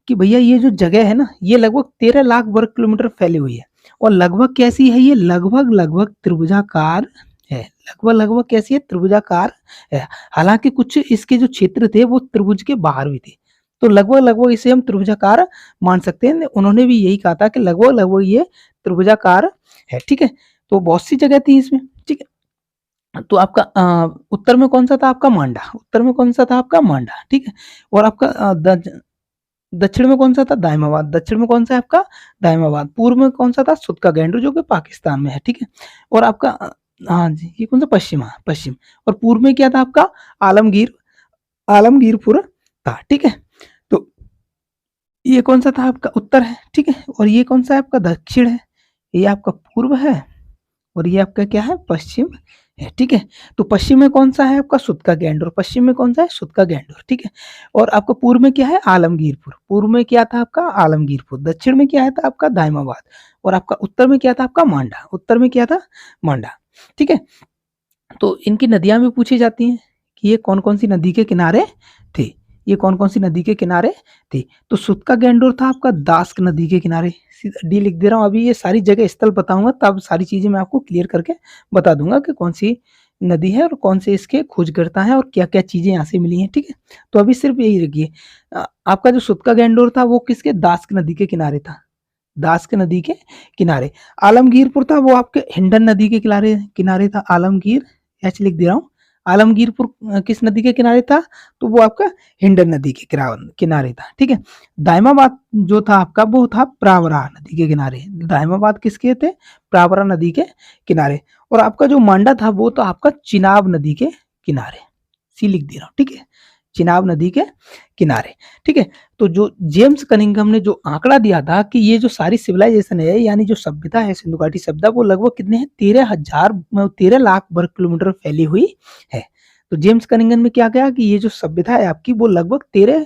कि भैया ये जो जगह है ना, ये लगभग 13 लाख वर्ग किलोमीटर फैली हुई है, और लगभग कैसी है, ये लगभग लगभग त्रिभुजाकार है। लगभग लगभग कैसी है, त्रिभुजाकार है। हालांकि कुछ इसके जो क्षेत्र थे वो त्रिभुज के बाहर भी थे, तो लगभग लगभग इसे हम त्रिभुजाकार मान सकते हैं। उन्होंने भी यही कहा था कि लगभग लगभग ये त्रिभुजाकार है, ठीक है। तो बहुत सी जगह थी इसमें, ठीक है। तो आपका उत्तर में कौन सा था, आपका मांडा। उत्तर में कौन सा था, आपका मांडा, ठीक है। और आपका दक्षिण में कौन सा था, दाइमाबाद। दक्षिण में कौन सा है आपका, दाइमाबाद। पूर्व में कौन सा था, सुतका गैंडू, जो कि पाकिस्तान में है, ठीक है। और आपका हाँ जी, ये कौन सा, पश्चिम, हाँ पश्चिम। और पूर्व में क्या था आपका, आलमगीर, आलमगीरपुर था, ठीक है। तो ये कौन सा था आपका, उत्तर है, ठीक है। और ये कौन सा है आपका, दक्षिण है। ये आपका पूर्व है, और ये आपका क्या है, पश्चिम है, ठीक है। तो पश्चिम में कौन सा है आपका, सुतका गैंडोर। पश्चिम में कौन सा है, सुतका गैंडोर, ठीक है। और आपका पूर्व में क्या है, आलमगीरपुर। पूर्व में क्या था आपका, आलमगीरपुर। दक्षिण में क्या है था आपका, दाइमाबाद। और आपका उत्तर में क्या था आपका, मांडा। उत्तर में क्या था, मांडा, ठीक है। तो इनकी नदियां भी पूछी जाती हैं कि ये कौन कौन सी नदी के किनारे थे। ये कौन कौन सी नदी के किनारे थे। तो सुतका गैंडोर था आपका दास्क नदी के किनारे, डी लिख दे रहा हूँ। अभी ये सारी जगह स्थल बताऊंगा, तब सारी चीजें मैं आपको क्लियर करके बता दूंगा कि कौन सी नदी है और कौन से इसके खोजकर्ता हैं और क्या क्या चीजें यहाँ से मिली हैं, ठीक है। तो अभी सिर्फ यही रखिए, आपका जो सुतका गैंडोर था वो किसके, दास्क नदी के किनारे था। दास्क नदी के किनारे। आलमगीरपुर था वो आपके हिंडन नदी के किनारे किनारे था। आलमगीर, एच लिख दे रहा हूँ। आलमगीरपुर किस नदी के किनारे था, तो वो आपका हिंडन नदी के किनारे था, ठीक है। दाइमाबाद जो था आपका, वो था प्रावरा नदी के किनारे। दाइमाबाद किसके थे, प्रावरा नदी के किनारे। और आपका जो मांडा था वो तो आपका चिनाब नदी के किनारे, सी लिख दे रहा हूँ, ठीक है। चिनाब नदी के किनारे, ठीक है। तो जो जेम्स कनिंघम ने जो आंकड़ा दिया था कि ये जो सारी सिविलाइजेशन है, यानी जो सभ्यता है, सिंधु घाटी सभ्यता, वो लगभग कितने हैं, 13 लाख वर्ग किलोमीटर फैली हुई है। तो जेम्स कनिंघम में क्या कहा कि ये जो सभ्यता है आपकी, वो लगभग 13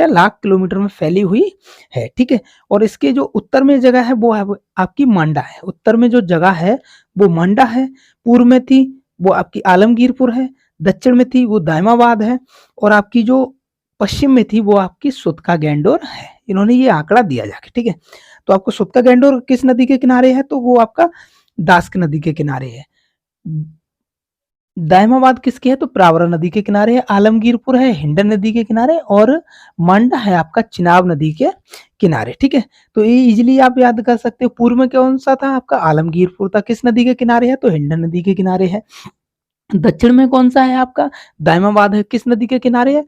लाख किलोमीटर में फैली हुई है, ठीक है। और इसके जो उत्तर में जगह है वो आपकी मांडा है। उत्तर में जो जगह है वो मांडा है। पूर्व में थी वो आपकी आलमगीरपुर है। दक्षिण में थी वो दाइमाबाद है। और आपकी जो पश्चिम में थी वो आपकी सुतका गैंडोर है। इन्होंने ये आंकड़ा दिया जाके, ठीक है। तो आपको सुतका गैंडोर किस नदी के किनारे है, तो वो आपका दास्क नदी के किनारे है। दाइमाबाद किसके है, तो प्रावरा नदी के किनारे है। आलमगीरपुर है हिंडन नदी के किनारे। और मांडा है आपका चिनाब नदी के किनारे, ठीक है। तो ये इजिली आप याद कर सकते हो। पूर्व में कौन सा था आपका, आलमगीरपुर था, किस नदी के किनारे है, तो हिंडन नदी के किनारे है। दक्षिण में कौन सा है आपका, दाइमाबाद है, किस नदी के किनारे है,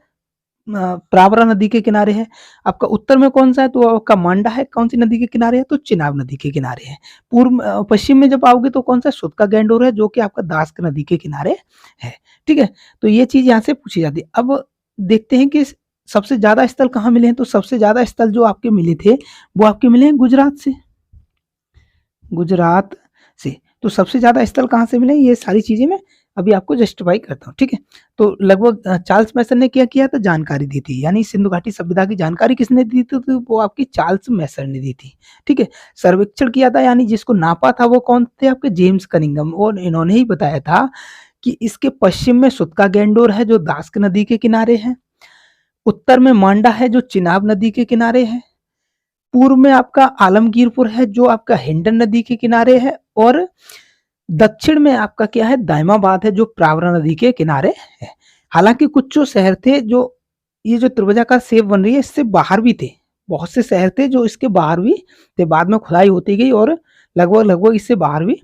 प्रावरा नदी के किनारे है। आपका उत्तर में कौन सा है, तो आपका मांडा है, कौन सी नदी के किनारे है, तो चिनाब नदी के किनारे है। पश्चिम में जब आओगे तो कौन सा, सुतका गैंडोर है, जो कि आपका दास्क नदी के किनारे है, ठीक है। तो ये चीज यहाँ से पूछी जाती है। अब देखते हैं कि सबसे ज्यादा स्थल कहाँ मिले हैं। तो सबसे ज्यादा स्थल जो आपके मिले थे वो आपके मिले हैं गुजरात से, गुजरात से। तो सबसे ज्यादा स्थल कहाँ से मिले, ये सारी चीजें मैं अभी आपको जस्टिफाई करता हूँ, ठीक है। तो लगभग चार्ल्स मैसन ने क्या किया था, जानकारी दी थी, यानी सिंधु घाटी सभ्यता की जानकारी किसने दी थी, तो वो आपकी चार्ल्स मैसन ने दी थी, ठीक है। सर्वेक्षण किया था, यानी जिसको नापा था वो कौन थे, आपके जेम्स कनिंघम। और इन्होंने ही बताया था कि इसके पश्चिम में सुतका गैंडोर है, जो दास्क नदी के किनारे है। उत्तर में मांडा है, जो चिनाब नदी के किनारे है। पूर्व में आपका आलमगीरपुर है, जो आपका हिंडन नदी के किनारे है। और दक्षिण में आपका क्या है, दाइमाबाद है, जो प्रावरा नदी के किनारे है। हालांकि कुछ जो शहर थे, जो ये जो त्रिभुजाकार शेप बन रही है, इससे बाहर भी थे। बहुत से शहर थे जो इसके बाहर भी थे। बाद में खुदाई होती गई और लगभग लगभग इससे बाहर भी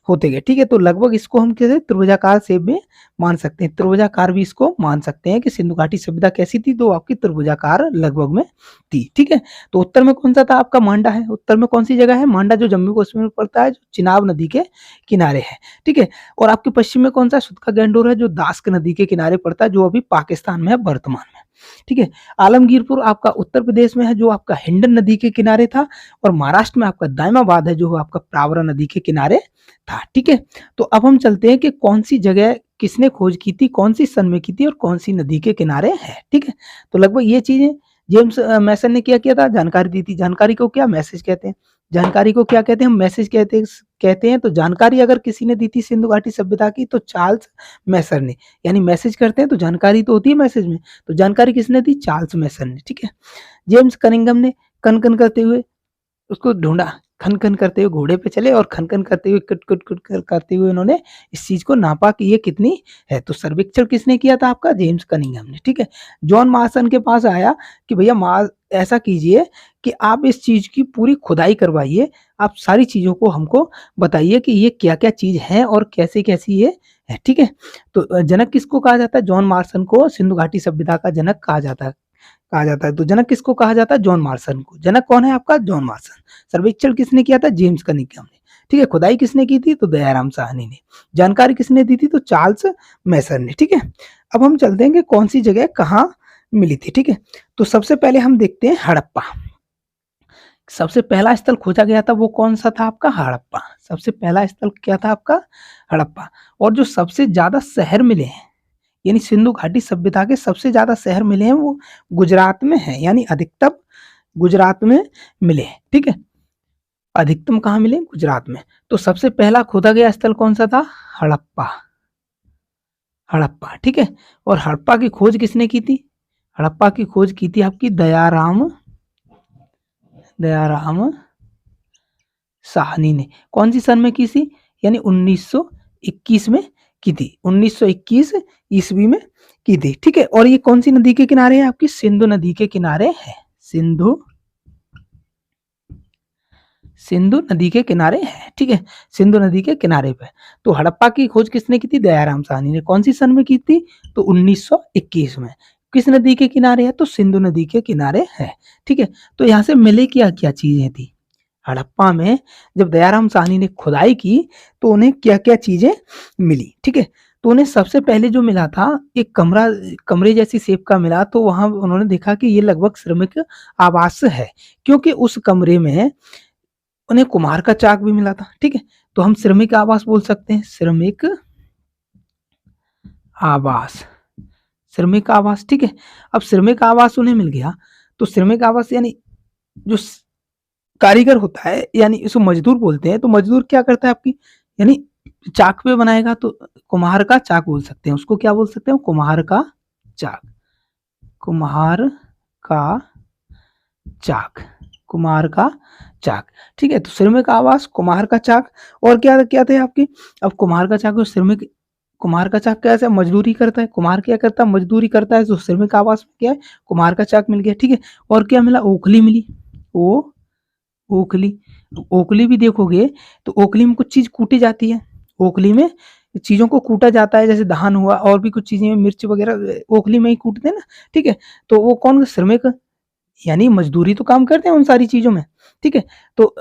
होते गए, ठीक है। तो लगभग इसको हम कैसे त्रिभुजाकार शेप में मान सकते हैं, त्रिभुजाकार भी इसको मान सकते हैं कि सिंधु घाटी सभ्यता कैसी थी, तो आपकी त्रिभुजाकार लगभग में थी, ठीक है। तो उत्तर में कौन सा था, आपका मांडा है। उत्तर में कौन सी जगह है, मांडा, जो जम्मू कश्मीर में पड़ता है, जो चिनाब नदी के किनारे है, ठीक है। और आपके पश्चिम में कौन सा, सुतका गैंडोर है, जो दास्क नदी के किनारे पड़ता है, जो अभी पाकिस्तान में है वर्तमान में, ठीक है। आलमगीरपुर आपका उत्तर प्रदेश में है, जो आपका हिंडन नदी के किनारे था। और महाराष्ट्र में आपका दाइमाबाद है, जो आपका प्रावरा नदी के किनारे था, ठीक है। तो अब हम चलते हैं कि कौन सी जगह किसने खोज की थी, कौन सी सन में की थी और कौन सी नदी के किनारे है, ठीक है। तो लगभग ये चीजें जेम्स मैसन ने क्या किया था, जानकारी दी थी। जानकारी को क्या मैसेज कहते हैं, जानकारी को क्या कहते हैं, हम मैसेज कहते हैं। तो जानकारी अगर किसी ने दी थी सिंधु घाटी सभ्यता की, तो चार्ल्स मैसन ने, यानी मैसेज करते हैं तो जानकारी तो होती है मैसेज में, तो जानकारी किसने दी, चार्ल्स मैसन ने, ठीक है। जेम्स कनिंघम ने कन कन करते हुए उसको ढूंढा, खन खन करते हुए घोड़े पे चले और खन खन करते हुए कुट कुट कुट करते हुए उन्होंने इस चीज को नापा कि ये कितनी है। तो सर्वेक्षण किसने किया था, आपका जेम्स कनिंघम ने, ठीक है। जॉन मार्सन के पास आया कि भैया ऐसा कीजिए कि आप इस चीज की पूरी खुदाई करवाइए, आप सारी चीजों को हमको बताइए कि ये क्या क्या चीज है और कैसे कैसी ये है, ठीक है। तो जनक किसको कहा जाता है, जॉन मार्सन को सिंधु घाटी सभ्यता का जनक कहा जाता है। तो जनक किसको कहा जाता है, जॉन मार्सन को। जनक कौन है आपका, जॉन मार्सन। सर्वेक्षण किसने किया था, जेम्स कनिंघम ने, ठीक है। खुदाई किसने की थी, तो दयाराम साहनी ने। जानकारी किसने दी थी, तो चार्ल्स मैसन ने, ठीक है। अब हम चलते हैं कि कौन सी जगह कहाँ मिली थी, ठीक है। तो सबसे पहले हम देखते हैं हड़प्पा। सबसे पहला स्थल खोजा गया था वो कौन सा था, आपका हड़प्पा। सबसे पहला स्थल क्या था आपका, हड़प्पा। और जो सबसे ज्यादा शहर मिले हैं, यानी सिंधु घाटी सभ्यता के सबसे ज्यादा शहर मिले हैं वो गुजरात में है, यानी अधिकतम गुजरात में मिले हैं, ठीक है। अधिकतम कहाँ मिले, गुजरात में। तो सबसे पहला खोदा गया स्थल कौन सा था, हड़प्पा। हड़प्पा, ठीक है। और हड़प्पा की खोज किसने की थी, हड़प्पा की खोज की थी आपकी दयाराम साहनी ने। कौन सी सन में की थी, यानी 1921 में की थी, 1921 ईस्वी में की थी, ठीक है। और ये कौन सी नदी के किनारे है, आपकी सिंधु नदी के किनारे है, सिंधु नदी के किनारे है, ठीक है। सिंधु नदी के किनारे पे। तो हड़प्पा की खोज किसने की थी, दयाराम साहनी ने। कौन सी सन में की थी, तो 1921 में। किस नदी के किनारे है, तो सिंधु नदी के किनारे है, ठीक है। तो यहाँ से मिले क्या क्या चीजें थी हड़प्पा में, जब दयाराम साहनी ने खुदाई की तो उन्हें क्या क्या चीजें मिली, ठीक है। तो उन्हें सबसे पहले जो मिला था एक कमरे जैसी शेप का मिला। तो वहां उन्होंने देखा कि ये लगभग श्रमिक आवास है, क्योंकि उस कमरे में उन्हें कुम्हार का चाक भी मिला था, ठीक है। तो हम श्रमिक आवास बोल सकते हैं, श्रमिक आवास, ठीक है। अब श्रमिक आवास उन्हें मिल गया, तो श्रमिक आवास यानी जो कारीगर होता है, यानी इसको मजदूर बोलते हैं। तो मजदूर क्या करता है आपकी, यानी चाक पे बनाएगा, तो कुम्हार का चाक बोल सकते हैं उसको, क्या बोल सकते हैं, कुम्हार का चाक, कुम्हार का चाक, ठीक है। तो श्रमिक आवास, कुम्हार का चाक, और क्या क्या थे आपकी। अब कुम्हार का चाक और श्रमिक, कुम्हार का चाक कैसे मजदूरी करता है, कुम्हार क्या करता है, मजदूरी करता है। तो श्रमिक आवास में क्या है, कुम्हार का चाक मिल गया, ठीक है। और क्या मिला, ओखली मिली, ओखली भी देखोगे तो ओखली में कुछ चीज कूटी जाती है, ओखली में चीजों को कूटा जाता है, जैसे धान हुआ और भी कुछ चीजें, मिर्च वगैरह ओखली में ही कूटते हैं ना, ठीक है। तो वो कौन, श्रमिक, यानी मजदूरी तो काम करते हैं उन सारी चीजों में, ठीक है। तो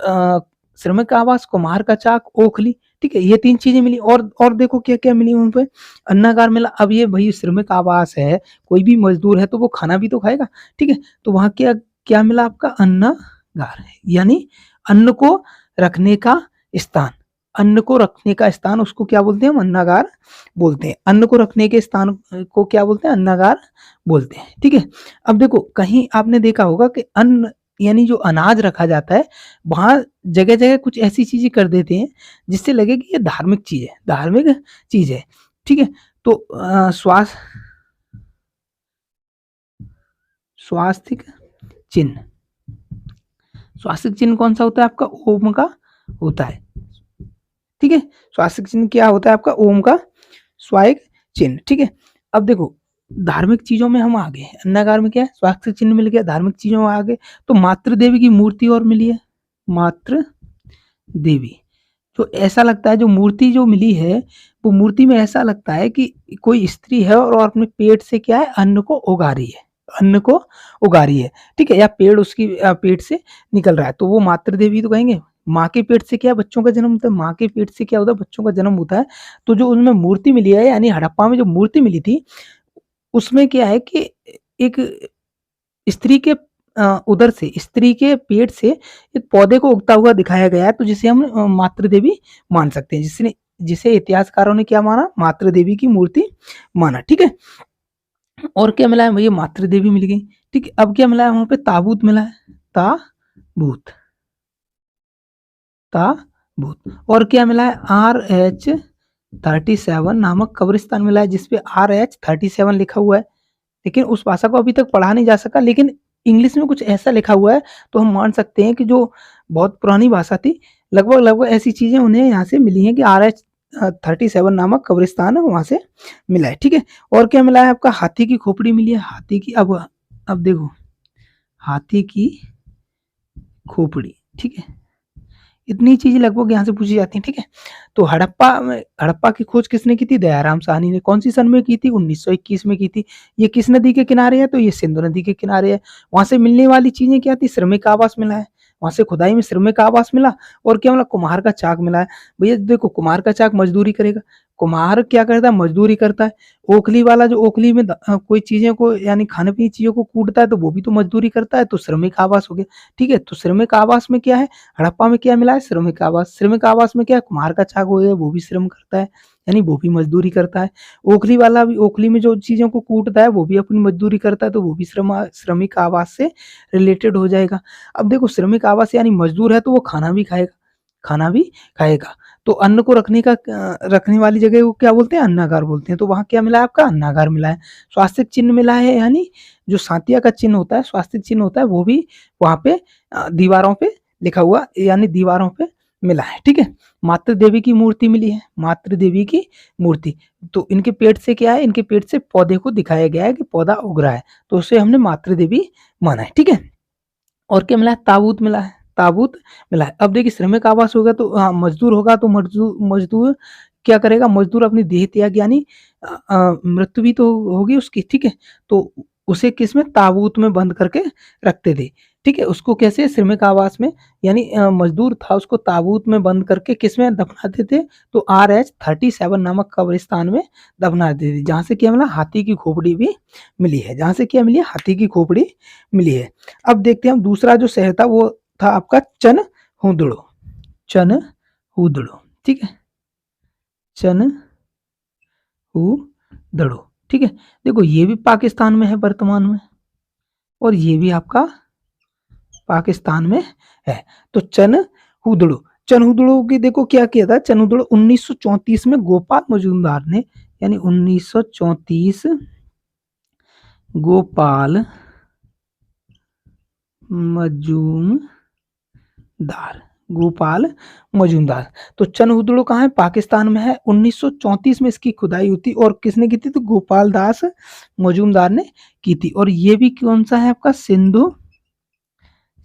श्रमिक आवास, कुम्हार का चाक, ओखली, ठीक है। ये तीन चीजें मिली। और देखो क्या क्या मिली उन पे, अन्नागार मिला। अब ये भाई श्रमिक आवास है, कोई भी मजदूर है तो वो खाना भी तो खाएगा, ठीक है। तो वहां क्या क्या मिला, आपका अन्नागार, यानी अन्न को रखने का स्थान, अन्न को रखने का स्थान, उसको क्या बोलते हैं, हम अन्नागार बोलते हैं। अन्न को रखने के स्थान को क्या बोलते हैं, अन्नागार बोलते हैं, ठीक है। अब देखो कहीं आपने देखा होगा कि अन्न यानी जो अनाज रखा जाता है, वहां जगह जगह कुछ ऐसी चीजें कर देते हैं जिससे लगे कि ये धार्मिक चीज है, ठीक है। तो स्वास्तिक चिन्ह, स्वास्तिक चिन्ह कौन सा होता है आपका, ओम का होता है, ठीक है। स्वास्तिक चिन्ह क्या होता है आपका, ओम का स्वायक चिन्ह, ठीक है। अब देखो धार्मिक चीजों में हम आ गए, अन्नागार में क्या है, स्वास्तिक चिन्ह मिल गया, धार्मिक चीजों में आ गए। तो मातृ देवी की मूर्ति और मिली है, मातृ देवी, जो ऐसा लगता है, जो मूर्ति जो मिली है, वो मूर्ति में ऐसा लगता है कि कोई स्त्री है और अपने पेट से क्या है, अन्न को उगा रही है, अन्न को उगा रही है, ठीक है। या पेड़ उसकी पेट से निकल रहा है, तो वो मातृ देवी तो कहेंगे। माँ के पेट से क्या बच्चों का जन्म होता है, माँ के पेट से क्या होता है, बच्चों का जन्म होता है। तो जो उनमें मूर्ति मिली है, यानी हड़प्पा में जो मूर्ति मिली थी, उसमें क्या है कि एक स्त्री के उदर से, स्त्री के पेट से एक पौधे को उगता हुआ दिखाया गया है, तो जिसे हम मातृ देवी मान सकते हैं, जिसे इतिहासकारों ने क्या माना, मातृ देवी की मूर्ति माना, ठीक है। और क्या मिला है भैया, मातृ देवी मिल गई, ठीक है। अब क्या मिला है वहां पे, ताबूत मिला है, ताबूत, ताबूत। और क्या मिला है, RH-37 नामक कब्रिस्तान मिला है, जिसपे RH-37 लिखा हुआ है। लेकिन उस भाषा को अभी तक पढ़ा नहीं जा सका, लेकिन इंग्लिश में कुछ ऐसा लिखा हुआ है, तो हम मान सकते हैं कि जो बहुत पुरानी भाषा थी, लगभग लगभग ऐसी चीजें उन्हें यहाँ से मिली हैं कि RH-37 नामक कब्रिस्तान वहां से मिला है। ठीक है। और क्या मिला है आपका, हाथी की खोपड़ी मिली है, हाथी की, अब देखो, हाथी की खोपड़ी। ठीक है। इतनी चीजें लगभग यहाँ से पूछी जाती हैं। ठीक है। तो हड़प्पा की खोज किसने की थी, दयाराम साहनी ने। कौन सी सन में की थी, 1921 में की थी। ये किस नदी के किनारे है, तो ये सिंधु नदी के किनारे है। वहां से मिलने वाली चीजें क्या थी, श्रमिक आवास मिला है, वहां से खुदाई में श्रमिक आवास मिला। और क्या मिला, कुम्हार का चाक मिला है। भैया देखो, कुम्हार का चाक मजदूरी करेगा, कुम्हार क्या करता है, मजदूरी करता है। ओखली वाला जो ओखली में कोई चीजें को यानी खाने पीने चीजों को कूटता है, तो वो भी तो मजदूरी करता है, तो श्रमिक आवास हो गया। ठीक है। तो श्रमिक आवास में क्या है, हड़प्पा में क्या मिला है, श्रमिक आवास। श्रमिक आवास में क्या है, कुम्हार का चाक हो गया, वो भी श्रम करता है, यानी वो भी मजदूरी करता है। ओखली वाला भी ओखली में जो चीजों को कूटता है, वो भी अपनी मजदूरी करता है, तो वो भी श्रमिक आवास से रिलेटेड हो जाएगा। अब देखो, श्रमिक आवास यानी मजदूर है, तो वो खाना भी खाएगा, खाना भी खाएगा। तो अन्न को रखने वाली जगह को क्या बोलते हैं, अन्नागार बोलते हैं। तो वहां क्या मिला है आपका, अन्नागार मिला है। स्वास्तिक चिन्ह मिला है, यानी जो सांतिया का चिन्ह होता है, स्वास्तिक चिन्ह होता है, वो भी वहां पे दीवारों पे लिखा हुआ, यानी दीवारों पे मिला है। ठीक है। मातृ देवी की मूर्ति मिली है, मातृ देवी की मूर्ति। तो इनके पेट से क्या है, इनके पेट से पौधे को दिखाया गया है कि पौधा उग रहा है, तो उसे हमने मातृ देवी माना है। ठीक है। और क्या मिला है, ताबूत मिला है, ताबूत मिला है। अब देखिए, श्रमिक आवास होगा तो मजदूर होगा, तो मजदूर मजदूर क्या करेगा, मजदूर अपनी देह त्याग यानी मृत्यु भी तो होगी उसकी। ठीक है। तो उसे किस में, ताबूत में बंद करके रखते थे। ठीक है। उसको कैसे, श्रमिक आवास में, यानी मजदूर था, उसको ताबूत में बंद करके किस में दफनाते थे, तो RH-37 नामक कब्रिस्तान में दफनाते थे, जहां से क्या मिला, हाथी की खोपड़ी भी मिली है, जहां से क्या मिली है, हाथी की खोपड़ी मिली है। अब देखते हैं हम दूसरा जो शहर था, वो था आपका चनहुदड़ो, चनहुदड़ो। ठीक है। चनहुदड़ो। ठीक है। देखो, ये भी पाकिस्तान में है वर्तमान में, और ये भी आपका पाकिस्तान में है। तो चनहुदड़ो, चनहुदड़ो की देखो क्या किया था, चनहुदड़ो 1934 में गोपाल मजूमदार ने, यानी 1934 गोपाल मजूमदार, गोपाल मजूमदार। तो चनहुदड़ो कहाँ है, पाकिस्तान में है। 1934 में इसकी खुदाई हुई थी, और किसने की थी, तो गोपाल दास मजूमदार ने की थी। और ये भी कौन सा है आपका, सिंधु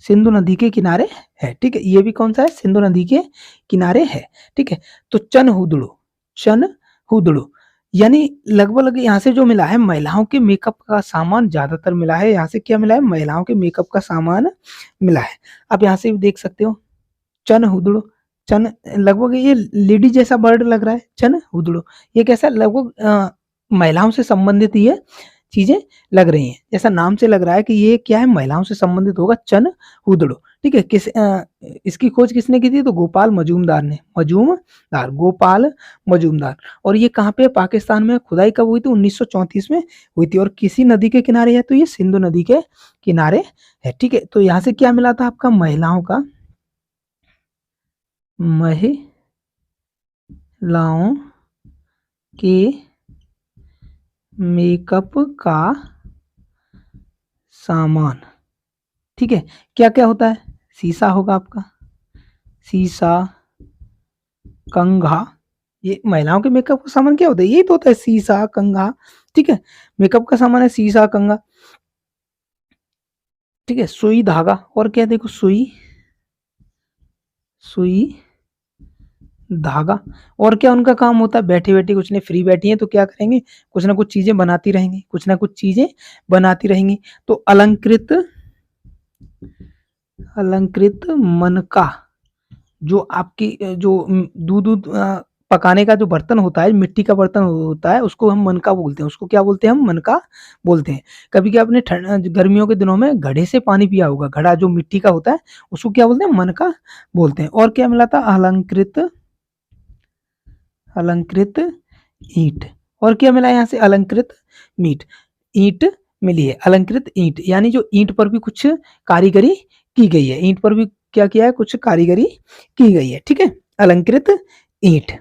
सिंधु नदी के किनारे है। ठीक है। ये भी कौन सा है, सिंधु नदी के किनारे है। ठीक है। तो चनहुदड़ो, चनहुदड़ो यानी लगभग यहाँ से जो मिला है, महिलाओं के मेकअप का सामान ज्यादातर मिला है। यहाँ से क्या मिला है, महिलाओं के मेकअप का सामान मिला है। आप यहाँ से भी देख सकते हो, चनहुदड़ो, चन, लगभग ये लेडी जैसा वर्ड लग रहा है, चनहुदड़ो। ये कैसा, लगभग महिलाओं से संबंधित ये चीजें लग रही हैं, जैसा नाम से लग रहा है कि ये क्या है, महिलाओं से संबंधित होगा, चनहुदड़ो। ठीक है। इसकी खोज किसने की थी, तो गोपाल मजूमदार ने, मजूमदार, गोपाल मजूमदार। और ये कहाँ पे है, पाकिस्तान में। खुदाई कब हुई थी, 1934 में हुई थी। और किसी नदी के किनारे है, तो ये सिंधु नदी के किनारे है। ठीक है। तो यहाँ से क्या मिला था आपका, महिलाओं के मेकअप का सामान। ठीक है। क्या क्या होता है, शीशा होगा आपका, शीशा, कंघा। ये महिलाओं के मेकअप का सामान क्या होता है, यही तो होता है, शीशा, कंघा। ठीक है। मेकअप का सामान है शीशा, कंघा। ठीक है। सुई, धागा। और क्या, देखो, सुई, सुई, धागा। और क्या उनका काम होता है, बैठे बैठे कुछ नहीं, फ्री बैठी हैं तो क्या करेंगे, कुछ ना कुछ चीजें बनाती रहेंगी, कुछ ना कुछ चीजें बनाती रहेंगी। तो अलंकृत, अलंकृत मनका, जो आपकी जो दूध दूध पकाने का जो बर्तन होता है, मिट्टी का बर्तन होता है, उसको हम मनका बोलते हैं। उसको क्या बोलते हैं, हम मनका बोलते हैं। कभी क्या आपने गर्मियों के दिनों में घड़े से पानी पिया होगा, घड़ा जो मिट्टी का होता है, उसको क्या बोलते हैं, मनका बोलते हैं। और क्या मिला था, अलंकृत, अलंकृत ईंट। और क्या मिला यहाँ से, अलंकृत मीट, ईंट मिली है। अलंकृत ईंट यानी जो ईंट पर भी कुछ कारीगरी की गई है, ईंट पर भी क्या किया है, कुछ कारीगरी की गई है, ठीक है, अलंकृत ईंट।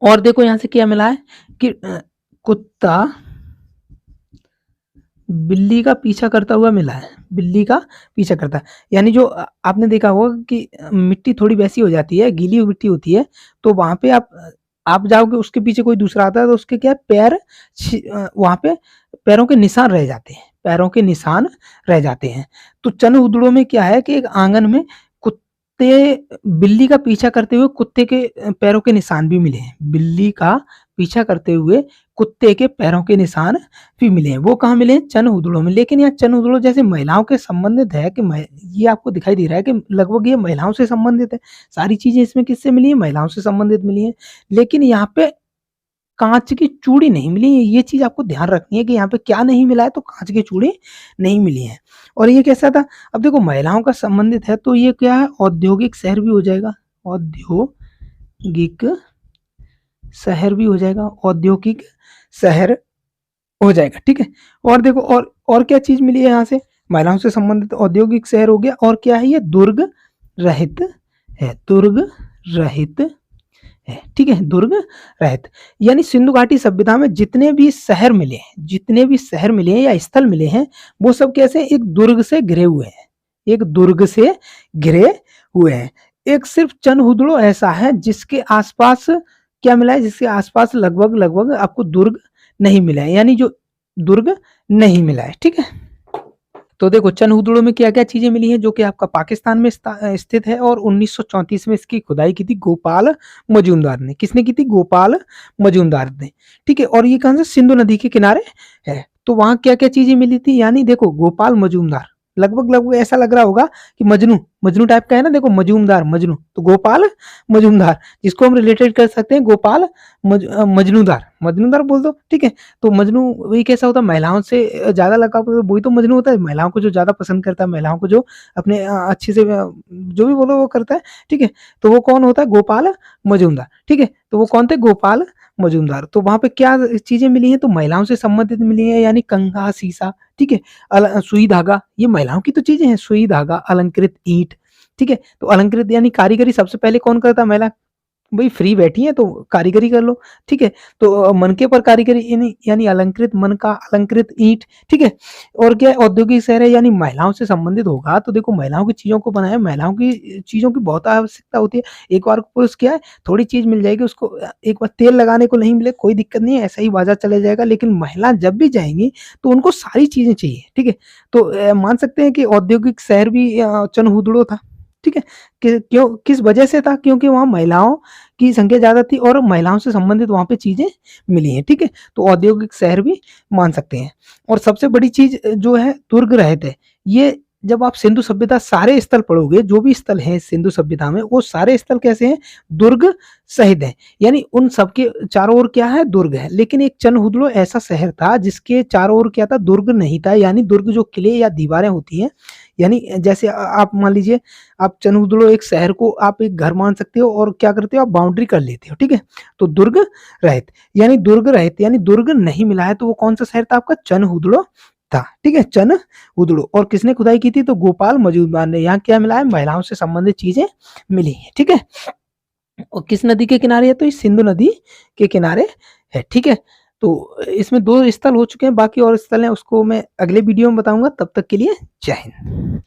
और देखो यहाँ से क्या मिला है कि कुत्ता बिल्ली का पीछा करता हुआ मिला है, बिल्ली का पीछा करता है। यानी जो आपने देखा होगा कि मिट्टी थोड़ी वैसी हो जाती है, गीली हुई मिट्टी होती है, तो वहां पे आप जाओगे, उसके पीछे कोई दूसरा आता है तो उसके क्या है, पैर वहां पे पैरों के निशान रह जाते हैं, पैरों के निशान रह जाते हैं। तो चन उदड़ों में क्या है कि एक आंगन में कुत्ते बिल्ली का पीछा करते हुए कुत्ते के पैरों के निशान भी मिले हैं, बिल्ली का पीछा करते हुए कुत्ते के पैरों के निशान भी मिले हैं। वो कहाँ मिले हैं, चन उदड़ों में। लेकिन यहाँ चन उदड़ों जैसे महिलाओं के संबंधित है कि ये आपको दिखाई दे रहा है कि लगभग ये महिलाओं से संबंधित है, सारी चीजें इसमें किससे मिली है, महिलाओं से संबंधित मिली है। लेकिन यहाँ पे कांच की चूड़ी नहीं मिली है, ये चीज आपको ध्यान रखनी है कि यहाँ पे क्या नहीं मिला है, तो कांच की चूड़ी नहीं मिली है। और ये कैसा था, अब देखो महिलाओं का संबंधित है तो ये क्या है, औद्योगिक शहर भी हो जाएगा, औद्योगिक शहर भी हो जाएगा, औद्योगिक शहर हो जाएगा, ठीक है। और देखो और क्या चीज मिली है यहाँ से, महिलाओं से संबंधित औद्योगिक शहर हो गया, और क्या है, ये दुर्ग रहित है, दुर्ग रहित है, ठीक है, दुर्ग रहित। यानी सिंधु घाटी सभ्यता में जितने भी शहर मिले हैं, जितने भी शहर मिले हैं या स्थल मिले हैं, वो सब कैसे, एक दुर्ग से घिरे हुए हैं, एक दुर्ग से घिरे हुए हैं। एक सिर्फ चनहुदड़ो ऐसा है जिसके आसपास क्या मिला है, जिसके आसपास लगभग लगभग आपको दुर्ग नहीं मिला है, यानी जो दुर्ग नहीं मिला है, ठीक है। तो देखो चनहुदड़ो में क्या क्या चीजें मिली हैं, जो कि आपका पाकिस्तान में स्थित है, और 1934 में इसकी खुदाई की थी गोपाल मजूमदार ने। किसने की थी, गोपाल मजूमदार ने, ठीक है। और ये कहां से, सिंधु नदी के किनारे है। तो वहां क्या क्या चीजें मिली थी, यानी देखो गोपाल मजूमदार, लगभग लगभग ऐसा लग रहा होगा कि मजनू, मजनू टाइप का है ना, देखो मजूमदार, मजनू, तो गोपाल मजूमदार, जिसको हम रिलेटेड कर सकते हैं गोपाल मजनूदार, मजनूदार बोल दो, ठीक है। तो मजनू वही कैसा होता है, महिलाओं से ज्यादा लगाव, वही तो मजनू होता है, महिलाओं को जो ज्यादा पसंद करता है, महिलाओं को जो अपने अच्छे से जो भी बोलो वो करता है, ठीक है। तो वो कौन होता है, गोपाल मजूमदार, ठीक है। तो वो कौन थे, गोपाल मजूमदार। तो वहां पे क्या चीजें मिली हैं, तो महिलाओं से संबंधित मिली है, यानी कंघा, शीशा, ठीक है, सुई धागा, ये महिलाओं की तो चीजें हैं, सुई धागा, अलंकृत ईंट, ठीक है। तो अलंकृत यानी कारीगरी सबसे पहले कौन करता है, महिला, भाई फ्री बैठी है तो कारीगरी कर लो, ठीक है। तो मनके पर कारीगरी यानी अलंकृत मन का, अलंकृत ईंट, ठीक है। और क्या औद्योगिक शहर है, यानी महिलाओं से संबंधित होगा। तो देखो महिलाओं की चीजों को बनाया, महिलाओं की चीजों की बहुत आवश्यकता होती है। एक बार को क्या है, थोड़ी चीज मिल जाएगी उसको, एक बार तेल लगाने को नहीं मिले कोई दिक्कत नहीं है, ऐसा ही बाजार चले जाएगा। लेकिन महिला जब भी जाएंगी तो उनको सारी चीजें चाहिए, ठीक है। तो मान सकते हैं कि औद्योगिक शहर भी चनहुदड़ो था, ठीक है। क्यों, किस वजह से था, क्योंकि वहां महिलाओं की संख्या ज्यादा थी और महिलाओं से संबंधित वहां पे चीजें मिली हैं, ठीक है। तो औद्योगिक शहर भी मान सकते हैं। और सबसे बड़ी चीज जो है, दुर्ग रहित है। ये जब आप सिंधु सभ्यता सारे स्थल पढ़ोगे, जो भी स्थल हैं सिंधु सभ्यता में, वो सारे स्थल कैसे हैं, दुर्ग सहित है, यानी उन सबके चारों ओर क्या है, दुर्ग है। लेकिन एक चनहुदड़ो ऐसा शहर था जिसके चारों ओर क्या था, दुर्ग नहीं था। यानी दुर्ग जो किले या दीवारें होती हैं, यानी जैसे आप मान लीजिए, आप चनहुदड़ो एक शहर को आप एक घर मान सकते हो, और क्या करते हो, आप बाउंड्री कर लेते हो, ठीक है। तो दुर्ग रहित, यानी दुर्ग रहित, यानी दुर्ग नहीं मिला है, तो वो कौन सा शहर था आपका, चनहुदड़ो था, ठीक है, चनहुदड़ो। और किसने खुदाई की थी, तो गोपाल मजूमदार ने। यहाँ क्या मिला है, महिलाओं से संबंधित चीजें मिली है, ठीक है। और किस नदी के किनारे है, तो इस सिंधु नदी के किनारे है, ठीक है। तो इसमें 2 स्थल हो चुके हैं, बाकी और स्थल हैं उसको मैं अगले वीडियो में बताऊंगा। तब तक के लिए जय हिंद।